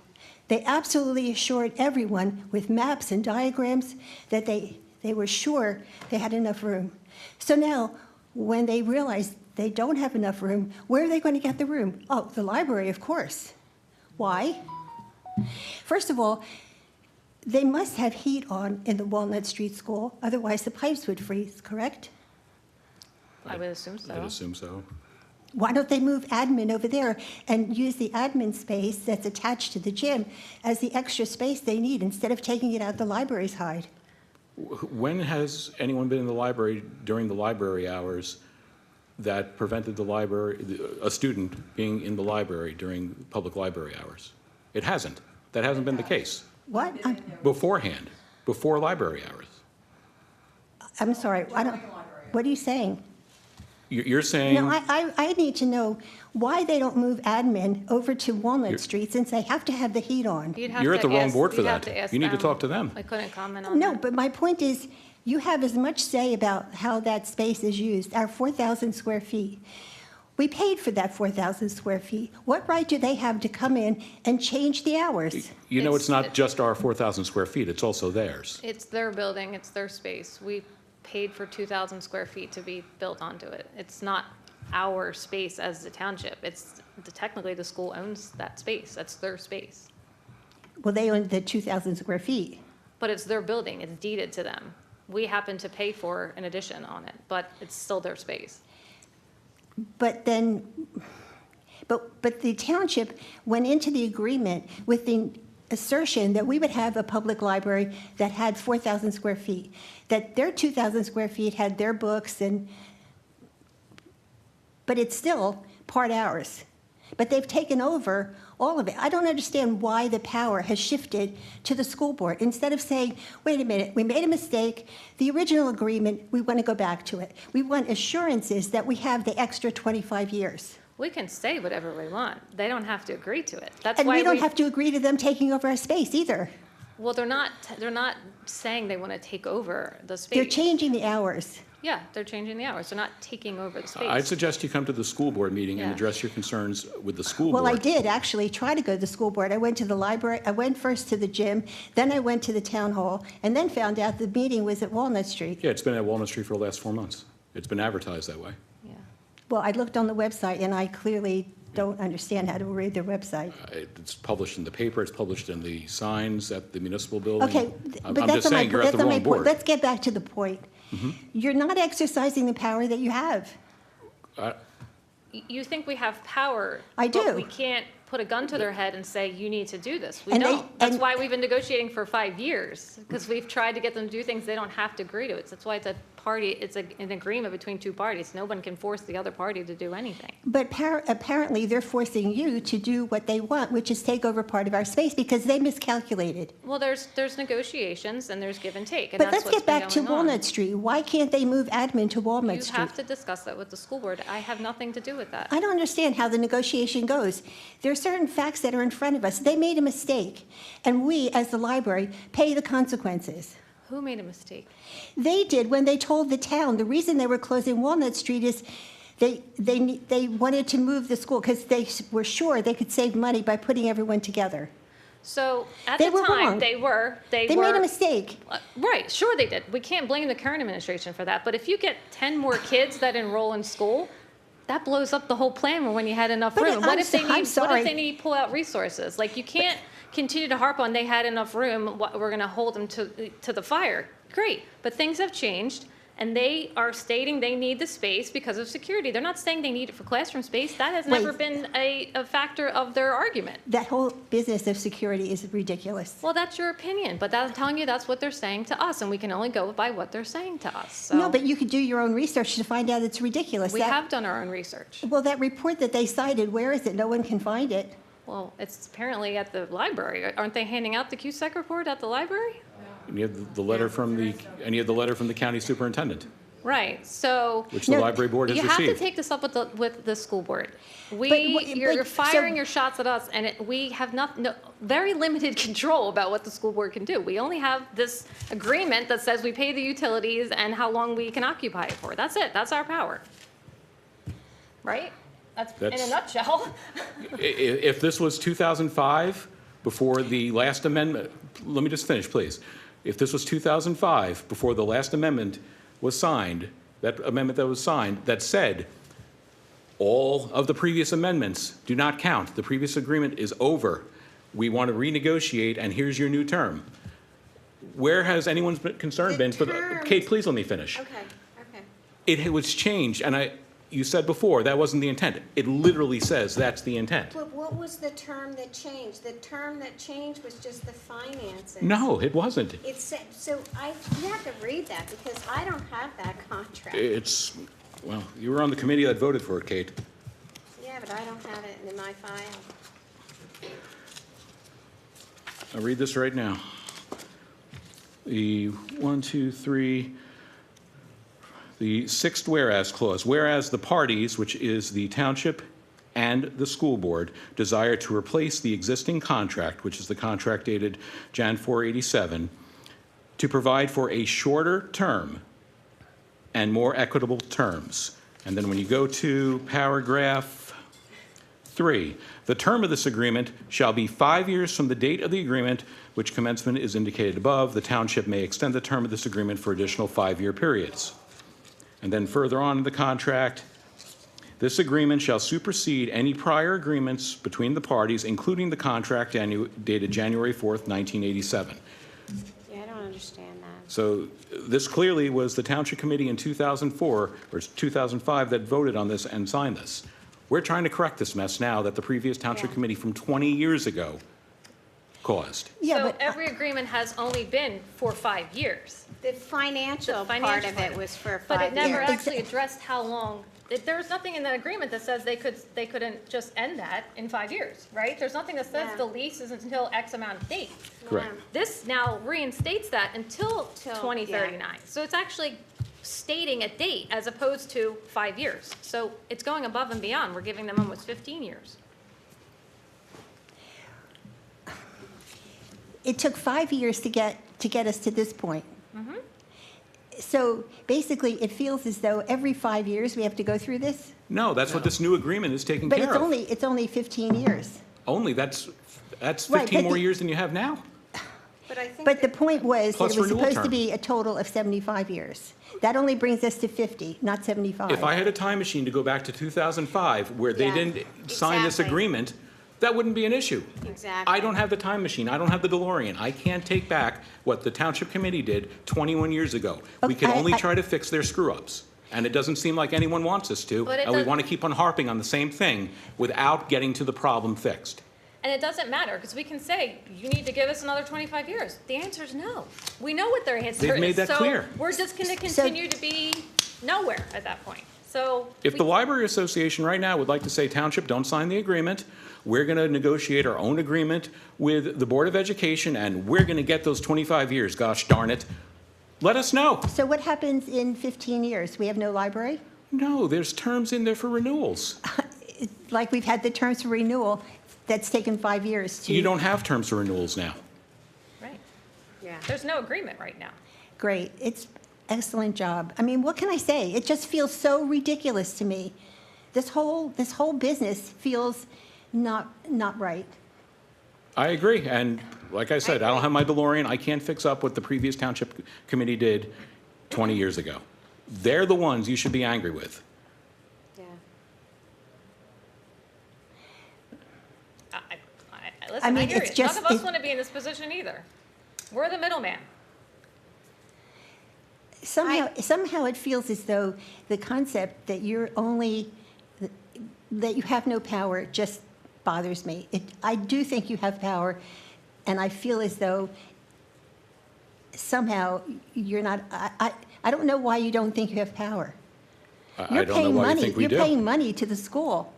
They absolutely assured everyone with maps and diagrams that they were sure they had enough room. So now, when they realize they don't have enough room, where are they going to get the room? Oh, the library, of course. Why? First of all, they must have heat on in the Walnut Street School, otherwise the pipes would freeze, correct? I would assume so. I'd assume so. Why don't they move admin over there and use the admin space that's attached to the gym as the extra space they need instead of taking it out the library's hide? When has anyone been in the library during the library hours that prevented the library, a student being in the library during public library hours? It hasn't. That hasn't been the case. What? Beforehand, before library hours. I'm sorry, what are you saying? You're saying. No, I need to know why they don't move admin over to Walnut Street since they have to have the heat on. You're at the wrong board for that. You need to talk to them. I couldn't comment on that. No, but my point is, you have as much say about how that space is used, our 4,000 square feet. We paid for that 4,000 square feet. What right do they have to come in and change the hours? You know, it's not just our 4,000 square feet, it's also theirs. It's their building, it's their space. We paid for 2,000 square feet to be built onto it. It's not our space as the township. Technically, the school owns that space. That's their space. Well, they own the 2,000 square feet. But it's their building. It's deeded to them. We happen to pay for an addition on it, but it's still their space. But then, but the township went into the agreement with the assertion that we would have a public library that had 4,000 square feet, that their 2,000 square feet had their books but it's still part ours. But they've taken over all of it. I don't understand why the power has shifted to the school board. Instead of saying, wait a minute, we made a mistake, the original agreement, we want to go back to it. We want assurances that we have the extra 25 years. We can say whatever we want. They don't have to agree to it. That's And why we don't have to agree to them taking over our space either. Well, they're not saying they want to take over the space. They're changing the hours. Yeah, they're changing the hours. They're not taking over the space. I'd suggest you come to the school board meeting and Yeah. address your concerns with the school board. Well, I did actually try to go to the school board. I went to the library, I went first to the gym, then I went to the town hall, and then found out the meeting was at Walnut Street. Yeah, it's been at Walnut Street for the last 4 months. It's been advertised that way. Yeah. Well, I looked on the website, and I clearly don't understand how to read their website. It's published in the paper, it's published in the signs at the municipal building. Okay, I'm but just that's not my, saying you're at that's the not my wrong point. board. Let's get back to the point. You're not exercising the power that you have. You think we have power. I do. But we can't put a gun to their head and say, you need to do this. We And they- don't. That's and- why we've been negotiating for 5 years, because we've tried to get them to do things they don't have to agree to. That's why it's a an agreement between two parties. No one can force the other party to do anything. But apparently, they're forcing you to do what they want, which is take over part of our space, because they miscalculated. Well, there's negotiations and there's give and take, and But that's let's what's get been back to going on. Walnut Street. Why can't they move admin to Walnut You Street? have to discuss that with the school board. I have nothing to do with that. I don't understand how the negotiation goes. There are certain facts that are in front of us. They made a mistake, and we, as the library, pay the consequences. Who made a mistake? They did when they told the town the reason they were closing Walnut Street is they wanted to move the school because they were sure they could save money by putting everyone together. So at They the were time, wrong. they They made a mistake. Right, sure they did. We can't blame the current administration for that. But if you get 10 more kids that enroll in school, that blows up the whole plan when you had enough But room. I'm What if I'm sorry. they pull out resources? Like, you can't continue to harp on they had enough room, we're going to hold them to the fire. Great, but things have changed, and they are stating they need the space because of security. They're not saying they need it for classroom space. That has never Wait. been a factor of their argument. That whole business of security is ridiculous. Well, that's your opinion, but I'm telling you that's what they're saying to us, and we can only go by what they're saying to us. So No, but you could do your own research to find out it's ridiculous. we That- have done our own research. Well, that report that they cited, where is it? No one can find it. Well, it's apparently at the library. Aren't they handing out the CUSEC report at the library? And you have the letter from the county superintendent, Right, so. which the library board has You have to received. take this up with the school board. so- You're firing your shots at us, and we have very limited control about what the school board can do. We only have this agreement that says we pay the utilities and how long we can occupy it for. That's it, that's our power. Right? That's in a That's- nutshell. If this was 2005, before the last amendment, let me just finish, please. If this was 2005, before the last amendment was signed, that amendment that was signed, that said, all of the previous amendments do not count. The previous agreement is over. We want to renegotiate, and here's your new term. Where has anyone's concern been for the, Kate, please let me finish. Okay. It was changed, and you said before, that wasn't the intent. It literally says that's the intent. But what was the term that changed? The term that changed was just the financing. No, it wasn't. You have to read that because I don't have that contract. Well, you were on the committee that voted for it, Kate. Yeah, but I don't have it in my file. I'll read this right now. The sixth whereas clause. Whereas the parties, which is the township and the school board, desire to replace the existing contract, which is the contract dated Jan 487, to provide for a shorter term and more equitable terms. And then when you go to paragraph 3, the term of this agreement shall be 5 years from the date of the agreement, which commencement is indicated above. The township may extend the term of this agreement for additional 5-year periods. And then further on in the contract, this agreement shall supersede any prior agreements between the parties, including the contract dated January 4th, 1987. Yeah, I don't understand that. So this clearly was the Township Committee in 2004 or 2005 that voted on this and signed this. We're trying to correct this mess now that the previous Township Committee from 20 years ago caused. Yeah, So but every agreement has only been for 5 years. The financial part financial of part it of was for 5 But it never years. actually addressed how long, there was nothing in the agreement that says they couldn't just end that in 5 years, right? There's nothing that says Yeah. the lease is until X amount of date. Correct. This now reinstates that until 2039. So it's actually stating a date as opposed to 5 years. So it's going above and beyond. We're giving them almost 15 years. it took 5 years to get us to this point. So basically, it feels as though every 5 years we have to go through this? No, that's what this new agreement is taking But care of. it's only 15 years. Only, that's Right, 15 but more the- years than you have now. But I think But the point was that Plus it was renewal supposed to term. be a total of 75 years. That only brings us to 50, not 75. If I had a time machine to go back to 2005, where they Yeah, didn't sign this exactly. agreement, that wouldn't be an issue. Exactly. I don't have the time machine, I don't have the DeLorean. I can't take back what the Township Committee did 21 years ago. We can Okay, only I- try to fix their screw-ups. And it doesn't seem like anyone wants us to, But it and we does- want to keep on harping on the same thing without getting to the problem fixed. And it doesn't matter, because we can say, you need to give us another 25 years. The answer is no. We know what their answer is. They've made that clear. So we're just going to continue to be nowhere at that point. So If the Library Association right now would like to say, Township, don't sign the agreement, we're going to negotiate our own agreement with the Board of Education, and we're going to get those 25 years, gosh darn it, let us know. So what happens in 15 years? We have no library? No, there's terms in there for renewals. Like we've had the terms for renewal, that's taken 5 years to. You don't have terms for renewals now. right. Yeah. There's no agreement right now. Great, it's excellent job. I mean, what can I say? It just feels so ridiculous to me. This whole business feels not right. I agree, and like I said, I don't have my DeLorean, I can't fix up what the previous Township Committee did 20 years ago. They're the ones you should be angry with. Yeah. Listen, I mean, hear it's you. just- None of us it- want to be in this position either. We're the middleman. Somehow it feels as though the concept that that you have no power just bothers me. I do think you have power, and I feel as though somehow you're not, I don't know why you don't think you have power. I don't know why you think we do. You're paying money to the school.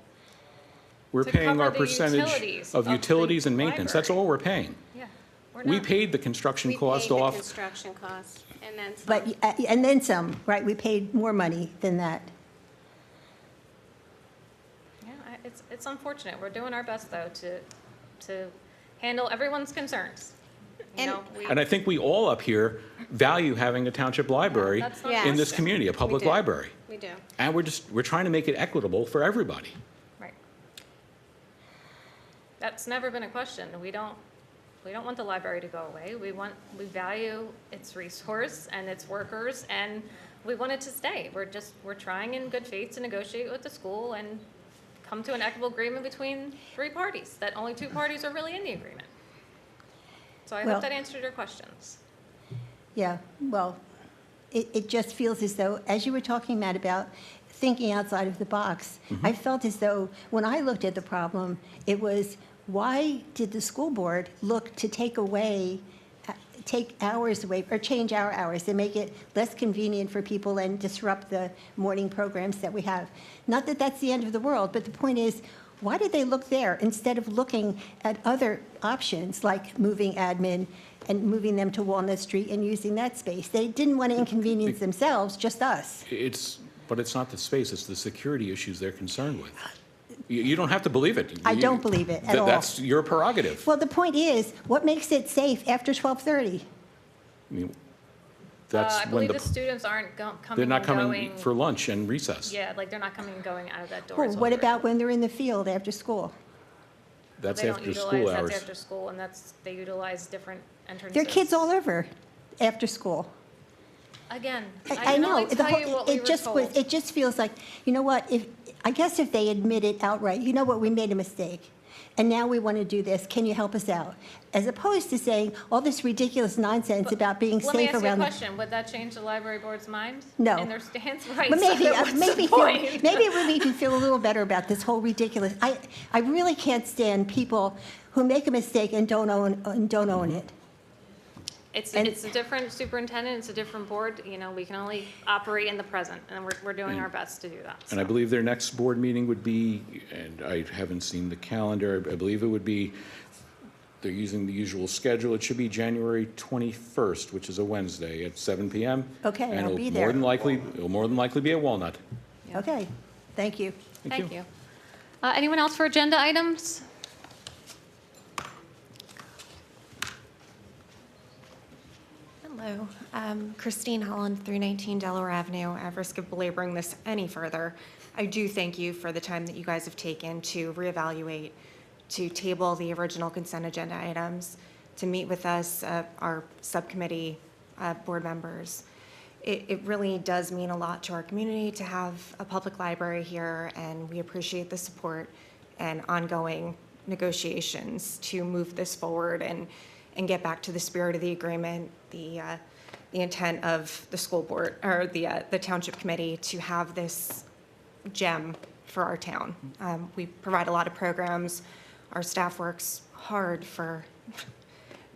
We're To paying cover our the percentage utilities of of the utilities and maintenance, that's library. all we're paying. Yeah. We're We not. paid the construction We cost paid the off. construction cost, and then some. But, and then some, right? We paid more money than that. Yeah, it's unfortunate. We're doing our best, though, to handle everyone's concerns. You know, And I think we all up here value having a township library that's not- in this Yes. community, a public do. library. We do. And we're trying to make it equitable for everybody. Right. That's never been a question. We don't want the library to go away. We value its resource and its workers, and we want it to stay. We're trying in good faith to negotiate with the school and come to an equitable agreement between three parties, that only two parties are really in the agreement. So I Well- hope that answered your questions. Yeah, well, it just feels as though, as you were talking, Matt, about thinking outside of the box, I felt as though, when I looked at the problem, it was, why did the school board look to take hours away, or change our hours, and make it less convenient for people and disrupt the morning programs that we have? Not that that's the end of the world, but the point is, why did they look there instead of looking at other options, like moving admin and moving them to Walnut Street and using that space? They didn't want to inconvenience themselves, just us. But it's not the space, it's the security issues they're concerned with. You don't have to believe it. I don't believe it at all. That's your prerogative. Well, the point is, what makes it safe after 12:30? I mean, that's I when believe the students aren't coming they're not and coming going. for lunch and recess. Yeah, like they're not coming and going out of that door. Well, It's what over. about when they're in the field after school? That's They don't after utilize- school hours. That's after school, and they utilize different entrances. There are kids all over after school. Again, I I can know. only tell you what we were told. It just feels like, you know what, I guess if they admit it outright, you know what, we made a mistake, and now we want to do this, can you help us out? As opposed to saying all this ridiculous nonsense about being Let me safe ask you a around. question. Would that change the library board's mind? No. In their stance? Right. But maybe, so what's the maybe point? it would make me feel a little better about this whole ridiculous, I really can't stand people who make a mistake and don't own it. It's a different superintendent, it's a different board, you know, we can only operate in the present, and we're doing our best to do that. And I believe their next board meeting would be, and I haven't seen the calendar, I believe it would be, they're using the usual schedule. It should be January 21st, which is a Wednesday at 7 PM. Okay, And I'll it'll be more there. than likely, it'll more than likely be at Walnut. Okay, thank you. Thank you. Anyone else for agenda items? Hello, Christine Holland, 319 Delaware Avenue. At risk of belaboring this any further, I do thank you for the time that you guys have taken to reevaluate, to table the original consent agenda items, to meet with us, our subcommittee board members. It really does mean a lot to our community to have a public library here, and we appreciate the support and ongoing negotiations to move this forward and get back to the spirit of the agreement, the intent of the school board, or the township committee, to have this gem for our town. We provide a lot of programs. Our staff works hard for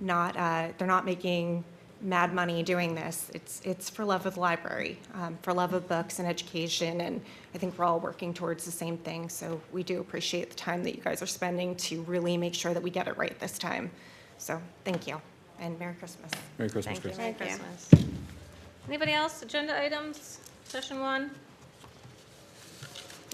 they're not making mad money doing this. It's for love of the library, for love of books and education, and I think we're all working towards the same thing. So we do appreciate the time that you guys are spending to really make sure that we get it right this time. So thank you, and Merry Christmas. Merry Christmas, Thank you. Chris. Merry Christmas. Anybody else? Agenda items, session 1?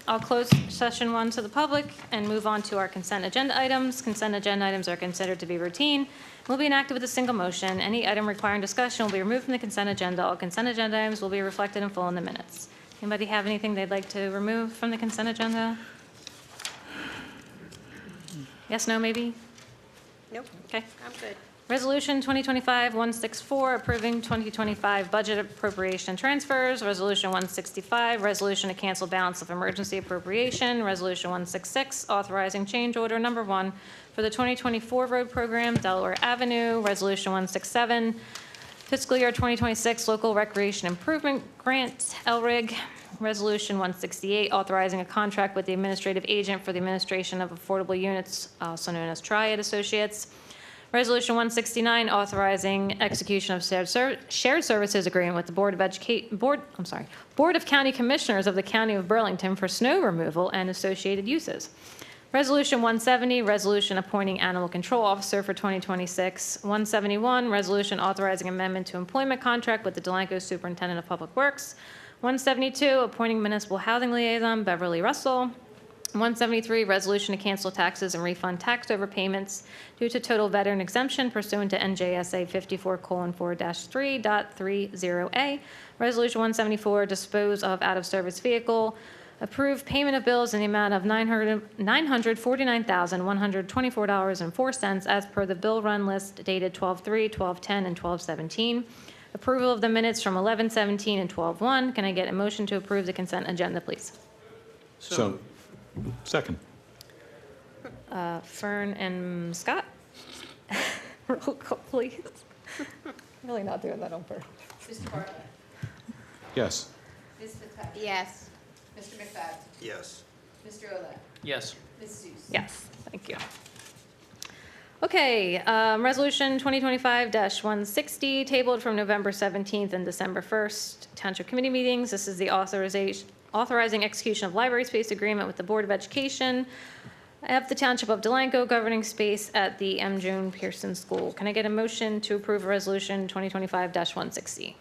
I'll close session 1 to the public and move on to our consent agenda items. Consent agenda items are considered to be routine, will be enacted with a single motion. Any item requiring discussion will be removed from the consent agenda. All consent agenda items will be reflected in full in the minutes. Anybody have anything they'd like to remove from the consent agenda? Yes, no, maybe? Nope, Okay. I'm good. Resolution 2025-164, approving 2025 budget appropriation and transfers. Resolution 165, resolution to cancel balance of emergency appropriation. Resolution 166, authorizing change order number 1 for the 2024 road program, Delaware Avenue. Resolution 167, fiscal year 2026 local recreation improvement grant, LRIG. Resolution 168, authorizing a contract with the administrative agent for the administration of affordable units, also known as Triad Associates. Resolution 169, authorizing execution of shared services agreement with the Board of County Commissioners of the County of Burlington for snow removal and associated uses. Resolution 170, resolution appointing animal control officer for 2026. 171, resolution authorizing amendment to employment contract with the Delanco Superintendent of Public Works. 172, appointing municipal housing liaison Beverly Russell. 173, resolution to cancel taxes and refund tax overpayments due to total veteran exemption pursuant to NJSA 54:4-3.30A. Resolution 174, dispose of out-of-service vehicle. Approve payment of bills in the amount of $949,124.04 as per the bill run list dated 12/3, 12/10, and 12/17. Approval of the minutes from 11/17 and 12/1. Can I get a motion to approve the consent agenda, please? So, second. Fern and Scott? Roll call, please. Really not doing that on purpose. Mr. Bartlett? Yes. Ms. Fitzpatrick? Yes. Mr. McFadden? Yes. Mr. Olet? Yes. Ms. Seuss? Yes, thank you. Okay, resolution 2025-160, tabled from November 17th and December 1st, Township Committee meetings. This is the authorizing execution of library space agreement with the Board of Education of the Township of Delanco, governing space at the M. Joan Pearson School. Can I get a motion to approve resolution 2025-160?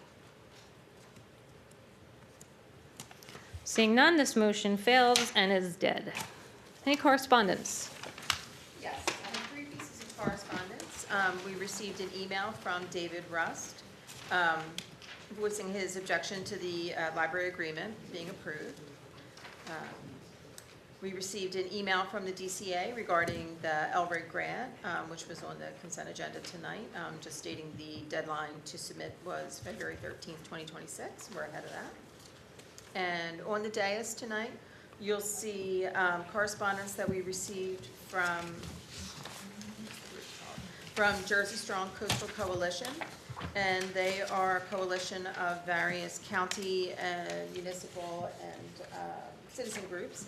Seeing none, this motion fails and is dead. Any correspondence? Yes, I have 3 pieces of correspondence. We received an email from David Rust voicing his objection to the library agreement being approved. We received an email from the DCA regarding the LRIG grant, which was on the consent agenda tonight, just stating the deadline to submit was February 13th, 2026. We're ahead of that. And on the dais tonight, you'll see correspondence that we received from Jersey Strong Coastal Coalition, and they are a coalition of various county and municipal and citizen groups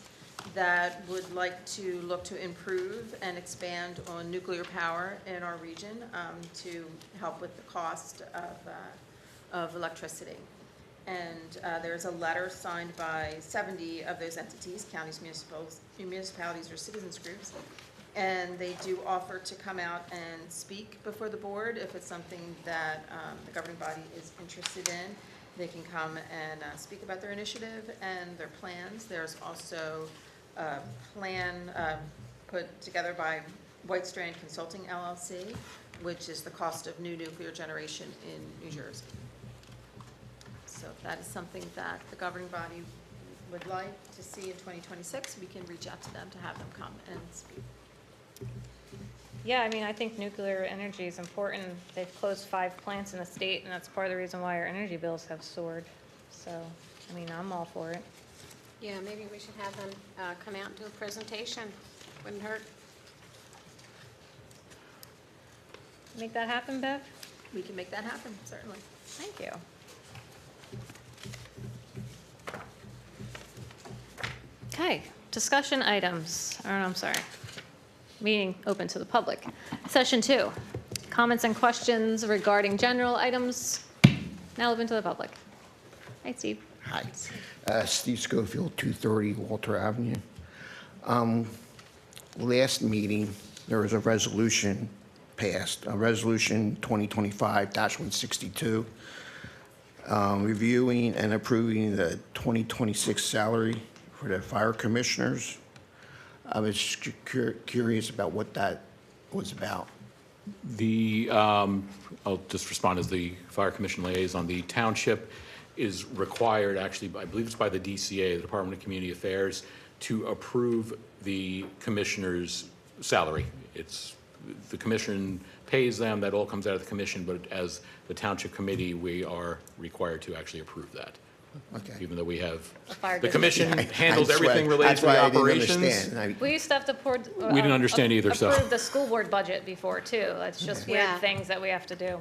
that would like to look to improve and expand on nuclear power in our region to help with the cost of electricity. And there's a letter signed by 70 of those entities, counties, municipalities, or citizens groups. And they do offer to come out and speak before the board if it's something that the governing body is interested in. They can come and speak about their initiative and their plans. There's also a plan put together by White Strand Consulting LLC, which is the cost of new nuclear generation in New Jersey. So if that is something that the governing body would like to see in 2026, we can reach out to them to have them come and speak. Yeah, I mean, I think nuclear energy is important. They've closed 5 plants in the state, and that's part of the reason why our energy bills have soared. So, I mean, I'm all for it. Yeah, maybe we should have them come out and do a presentation. Wouldn't hurt. Make that happen, Bev? We can make that happen, certainly. Thank you. Okay, discussion items. Or, I'm sorry. meeting open to the public. Session 2, comments and questions regarding general items, now open to the public. Hi, Steve. Hi, Steve Schofield, 230 Walter Avenue. Last meeting, there was a resolution passed, Resolution 2025-162, reviewing and approving the 2026 salary for the fire commissioners. I was curious about what that was about. I'll just respond as the Fire Commission liaison. The township is required, actually, I believe it's by the DCA, the Department of Community Affairs, to approve the commissioner's salary. The commission pays them, that all comes out of the commission, but as the township committee, we are required to actually approve that. Okay. Even though we have, fire the district. commission handles everything related to the operations. We used to have to We didn't understand either, so. approve the school board budget before, too. That's just weird Yeah. things that we have to do.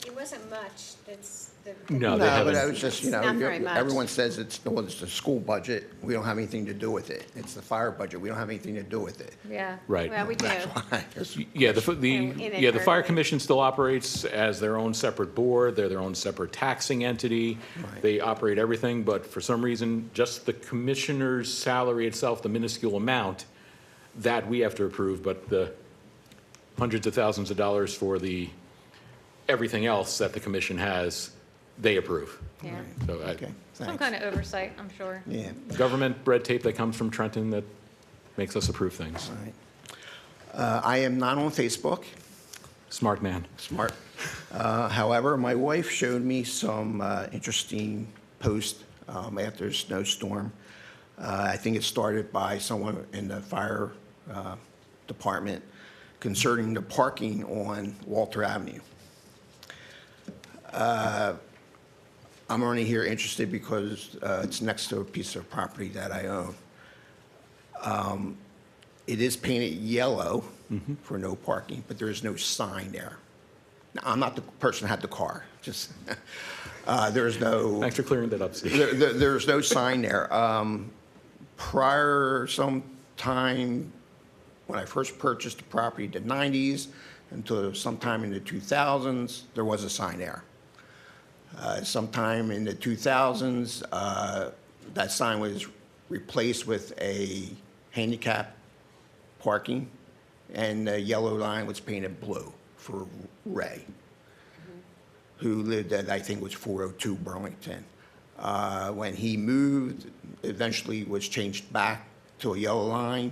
It wasn't much, it's the. No, they but I haven't. was just, It's not very much. everyone says it's the school budget. We don't have anything to do with it. It's the fire budget. We don't have anything to do with it. Yeah. Right. Well, we do. Yeah, the fire Inadvertently. commission still operates as their own separate board, they're their own separate taxing entity. Right. They operate everything, but for some reason, just the commissioner's salary itself, the minuscule amount, that we have to approve, but the hundreds of thousands of dollars for everything else that the commission has, they approve. Yeah. So Okay, Some thanks. kind of oversight, I'm sure. Yeah, government red tape that comes from Trenton that makes us approve things. all right. I am not on Facebook. Smart man. Smart. However, my wife showed me some interesting posts after a snowstorm. I think it started by someone in the fire department concerning the parking on Walter Avenue. I'm only here interested because it's next to a piece of property that I own. It is painted yellow for no parking, but there is no sign there. Now, I'm not the person who had the car, just, there's no. Thanks for clearing that up, Steve. There's no sign there. Prior, sometime when I first purchased the property, the 90s, until sometime in the 2000s, there was a sign there. Sometime in the 2000s, that sign was replaced with a handicap parking, and the yellow line was painted blue for Ray, who lived at, I think, was 402 Burlington. When he moved, eventually was changed back to a yellow line.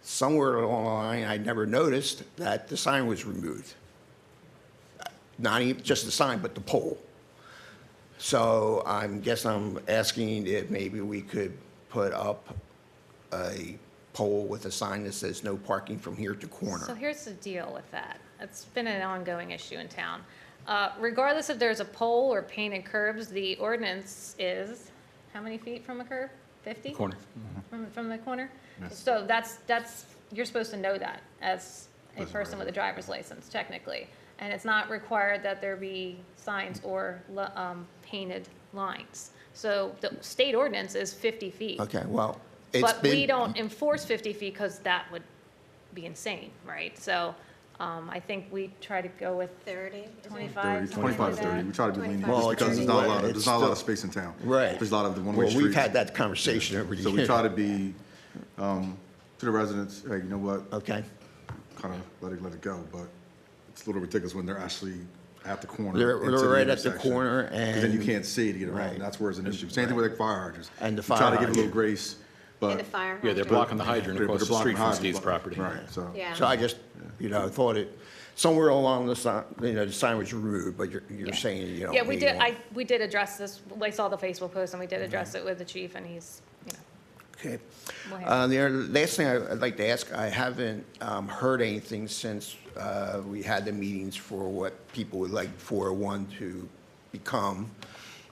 Somewhere along the line, I never noticed that the sign was removed. Not even just the sign, but the pole. So I guess I'm asking if maybe we could put up a pole with a sign that says no parking from here to corner. So here's the deal with that. It's been an ongoing issue in town. Regardless if there's a pole or painted curbs, the ordinance is, how many feet from a curb? 50? Corner. From the corner? So that's, you're supposed to know that as a person with a driver's license, technically. And it's not required that there be signs or painted lines. So the state ordinance is 50 feet. Okay, well, it's But been. we don't enforce 50 feet because that would be insane, right? So I think we try to go with 30? 25. 25 to 30. We try to be lenient Well, just because it's there's not a anyway, lot of, it's there's not a lot of still- space in town. Right. There's a lot of the one-way Well, streets. we've had that conversation over the So years. we try to be, to the residents, hey, you know what, Okay, kind of let it go, but it's a little ridiculous when they're actually at the corner. They're into the right at the intersection. corner, 'Cause then you and- can't see to get around. Right. That's where it's an issue. Same thing with like fire hydrants. And the We Try fire to give a little hydrant. grace, but. And the fire Yeah, they're hydrant. blocking the hydrant They're across the blocking street from hydrant, Steve's but- property. Right, so. Yeah. so I just, I thought it, somewhere along the sign, the sign was removed, but you're saying you don't Yeah, we need did, one. we did address this. I saw the Facebook post and we did address it with the chief and he's, Okay. we'll handle it. The last thing I'd like to ask, I haven't heard anything since we had the meetings for what people would like 401 to become.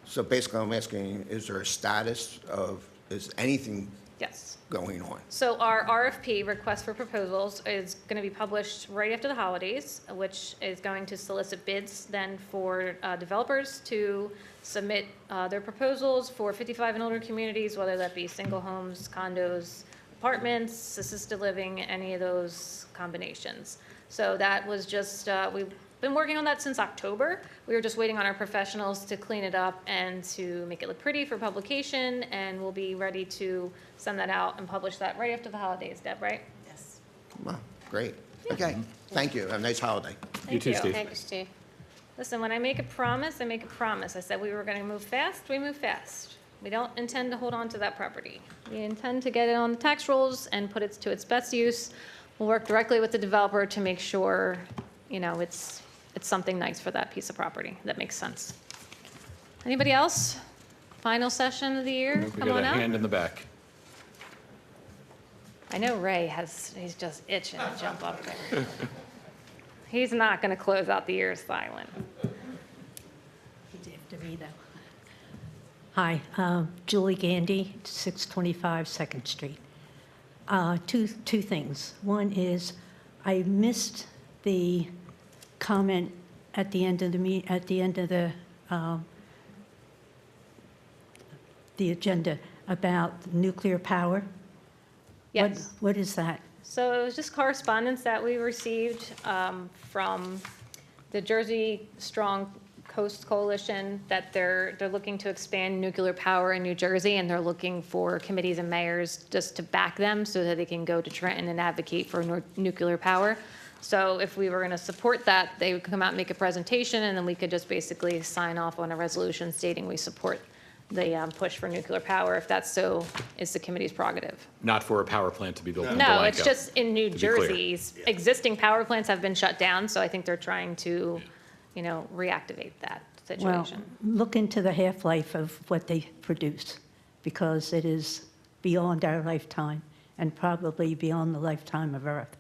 So basically, I'm asking, is there a status of, is anything Yes. going on? So our RFP, request for proposals, is going to be published right after the holidays, which is going to solicit bids then for developers to submit their proposals for 55 and older communities, whether that be single homes, condos, apartments, assisted living, any of those combinations. So that was just, we've been working on that since October. We were just waiting on our professionals to clean it up and to make it look pretty for publication, and we'll be ready to send that out and publish that right after the holidays, Deb, right? Yes. Well, great. Okay, thank you. Have a nice holiday. Thank too, you. Steve. Thank you, Steve. Listen, when I make a promise, I make a promise. I said we were gonna move fast, we move fast. We don't intend to hold on to that property. We intend to get it on the tax rolls and put it to its best use. We'll work directly with the developer to make sure, you know, it's something nice for that piece of property that makes sense. Anybody else? Final session of the year, We come got on a out. hand in the back. I know Ray he's just itching to jump up there. He's not gonna close out the year silent. Hi, Julie Gandy, 625 Second Street. Two things. One is, I missed the comment at the end of the agenda about nuclear power. Yes. What is that? So it was just correspondence that we received from the Jersey Strong Coast Coalition, that they're looking to expand nuclear power in New Jersey, and they're looking for committees and mayors just to back them so that they can go to Trenton and advocate for nuclear power. So if we were going to support that, they would come out and make a presentation, and then we could just basically sign off on a resolution stating we support the push for nuclear power, if that's so is the committee's prerogative. Not for a power plant to be built in No, Delanco. it's just in New to be clear. Jersey's existing power plants have been shut down, so I think they're trying to, you know, reactivate that Well, situation. look into the half-life of what they produce, because it is beyond our lifetime and probably beyond the lifetime of Earth.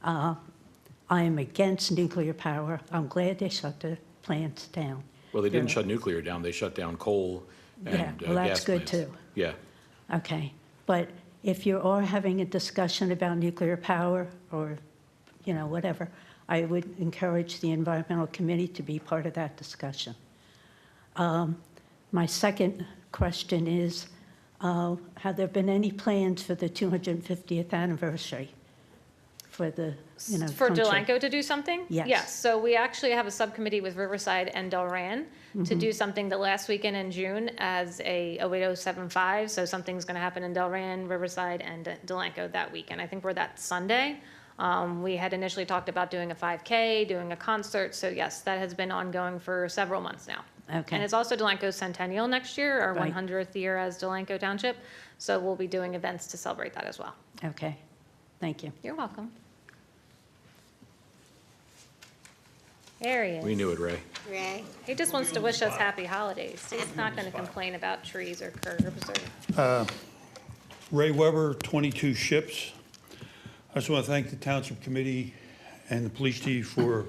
I am against nuclear power. I'm glad they shut the plants down. Well, they didn't They're- shut nuclear down, they shut down coal and Yeah, well, that's gas good plants. too. Yeah. Okay, but if you are having a discussion about nuclear power or, you know, whatever, I would encourage the environmental committee to be part of that discussion. My second question is, have there been any plans for the 250th anniversary for the, you know? For country? Delanco to do something? Yes. Yes, so we actually have a subcommittee with Riverside and Delran to do something the last weekend in June as a 08075. So something's going to happen in Delran, Riverside, and Delanco that weekend. I think we're that Sunday. We had initially talked about doing a 5K, doing a concert. So yes, that has been ongoing for several months now. Okay. And it's also Delanco's centennial next year, our Right. 100th year as Delanco Township. So we'll be doing events to celebrate that as well. Okay, thank you. You're welcome. There he is. We knew it, Ray. Ray? He just wants to wish us happy holidays. He's not going to complain about trees or curbs or. Ray Weber, 22 Ships. I just want to thank the Township Committee and the police chief for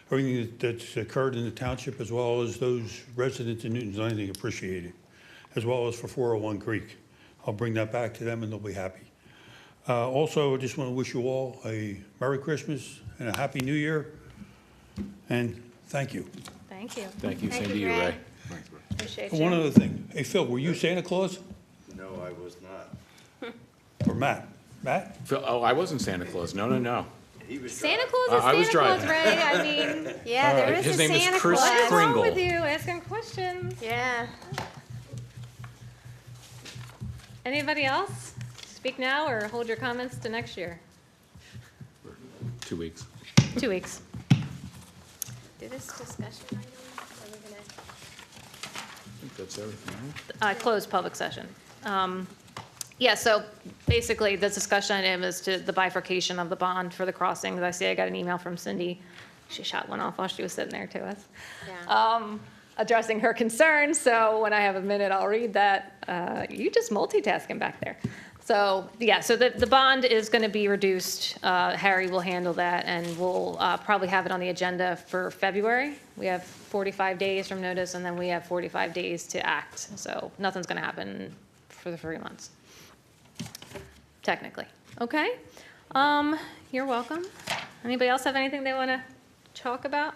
everything that's occurred in the township, as well as those residents in Newton's Landing appreciate it, as well as for 401 Creek. I'll bring that back to them and they'll be happy. Also, I just want to wish you all a Merry Christmas and a Happy New Year, and thank you. Thank you. Thank you, Thank same to you, you, Ray. Ray. Appreciate One you. other thing. Hey, Phil, were you Santa Claus No, I was not. or Matt? Matt? Phil, oh, I wasn't Santa Claus, no. He was Santa driving. Claus I was is Santa Claus, driving. Ray. I mean, Yeah, there is His a name is Santa Chris Claus. what's wrong Kringle. with you asking questions? Yeah. Anybody else? Speak now or hold your comments to next year? 2 weeks. 2 weeks. Do this discussion item, are we gonna? I think that's everything, right? Closed public session. Yeah, so basically, the discussion item is to the bifurcation of the bond for the crossings. I see I got an email from Cindy. She shot one off while she was sitting there to us. Yeah. Addressing her concerns, so when I have a minute, I'll read that. You just multitasking back there. So, yeah, so the bond is going to be reduced. Harry will handle that, and we'll probably have it on the agenda for February. We have 45 days from notice, and then we have 45 days to act. So nothing's going to happen for the 3 months, technically. Okay? You're welcome. Anybody else have anything they want to talk about?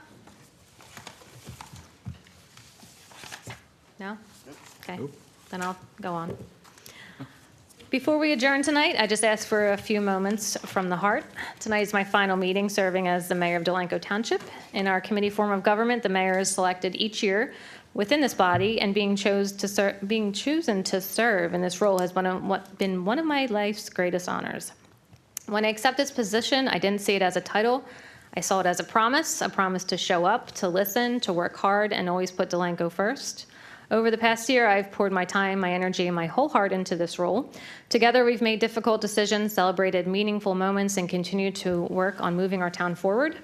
No? Okay, Nope. then I'll go on. Before we adjourn tonight, I just ask for a few moments from the heart. Tonight is my final meeting serving as the mayor of Delanco Township. In our committee form of government, the mayor is selected each year within this body, and being chosen to serve in this role has been one of my life's greatest honors. When I accepted this position, I didn't see it as a title. I saw it as a promise to show up, to listen, to work hard, and always put Delanco first. Over the past year, I've poured my time, my energy, and my whole heart into this role. Together, we've made difficult decisions, celebrated meaningful moments, and continued to work on moving our town forward.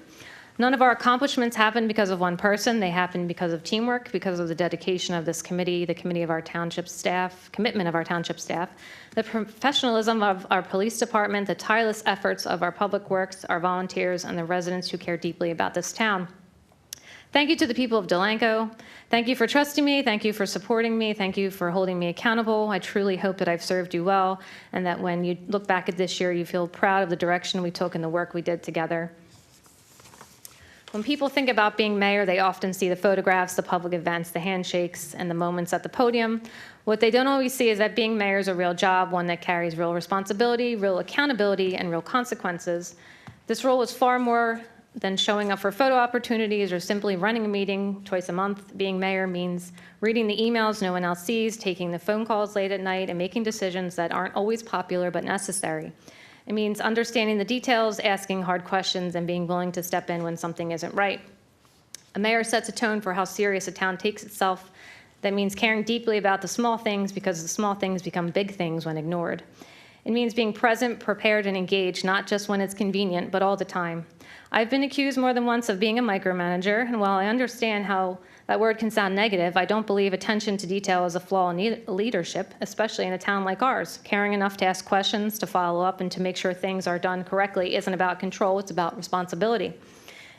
None of our accomplishments happened because of one person. They happened because of teamwork, because of the dedication of this committee, the committee of our township staff, commitment of our township staff, the professionalism of our police department, the tireless efforts of our public works, our volunteers, and the residents who care deeply about this town. Thank you to the people of Delanco. Thank you for trusting me. Thank you for supporting me. Thank you for holding me accountable. I truly hope that I've served you well, and that when you look back at this year, you feel proud of the direction we took and the work we did together. When people think about being mayor, they often see the photographs, the public events, the handshakes, and the moments at the podium. What they don't always see is that being mayor is a real job, one that carries real responsibility, real accountability, and real consequences. This role is far more than showing up for photo opportunities or simply running a meeting twice a month. Being mayor means reading the emails no one else sees, taking the phone calls late at night, and making decisions that aren't always popular but necessary. It means understanding the details, asking hard questions, and being willing to step in when something isn't right. A mayor sets a tone for how serious a town takes itself. That means caring deeply about the small things, because the small things become big things when ignored. It means being present, prepared, and engaged, not just when it's convenient, but all the time. I've been accused more than once of being a micromanager, and while I understand how that word can sound negative, I don't believe attention to detail is a flaw in leadership, especially in a town like ours. Caring enough to ask questions, to follow up, and to make sure things are done correctly isn't about control, it's about responsibility.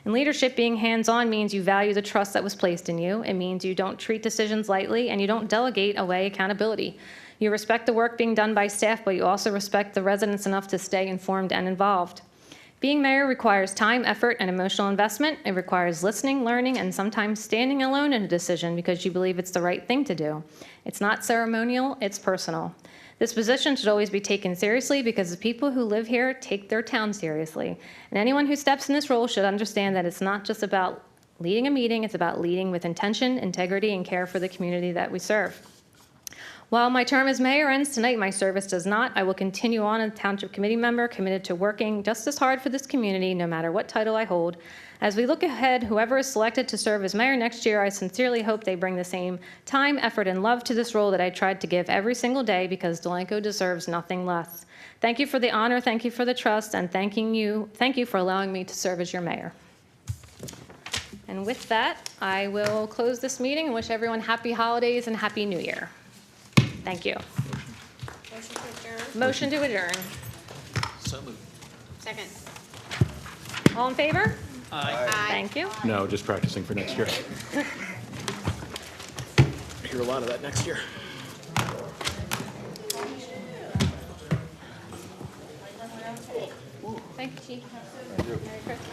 In leadership, being hands-on means you value the trust that was placed in you. It means you don't treat decisions lightly, and you don't delegate away accountability. You respect the work being done by staff, but you also respect the residents enough to stay informed and involved. Being mayor requires time, effort, and emotional investment. It requires listening, learning, and sometimes standing alone in a decision because you believe it's the right thing to do. It's not ceremonial, it's personal. This position should always be taken seriously because the people who live here take their town seriously. And anyone who steps in this role should understand that it's not just about leading a meeting, it's about leading with intention, integrity, and care for the community that we serve. While my term as mayor ends tonight, my service does not. I will continue on as a township committee member, committed to working just as hard for this community, no matter what title I hold. As we look ahead, whoever is selected to serve as mayor next year, I sincerely hope they bring the same time, effort, and love to this role that I tried to give every single day, because Delanco deserves nothing less. Thank you for the honor, thank you for the trust, and thank you for allowing me to serve as your mayor. And with that, I will close this meeting and wish everyone happy holidays and happy New Year. Thank you. Motion to adjourn? Motion to adjourn. So moved. Second. All in favor? Aye. Thank you. No, just practicing for next year. I hear a lot of that next year. Thank you, Chief. Thank you. Merry Christmas.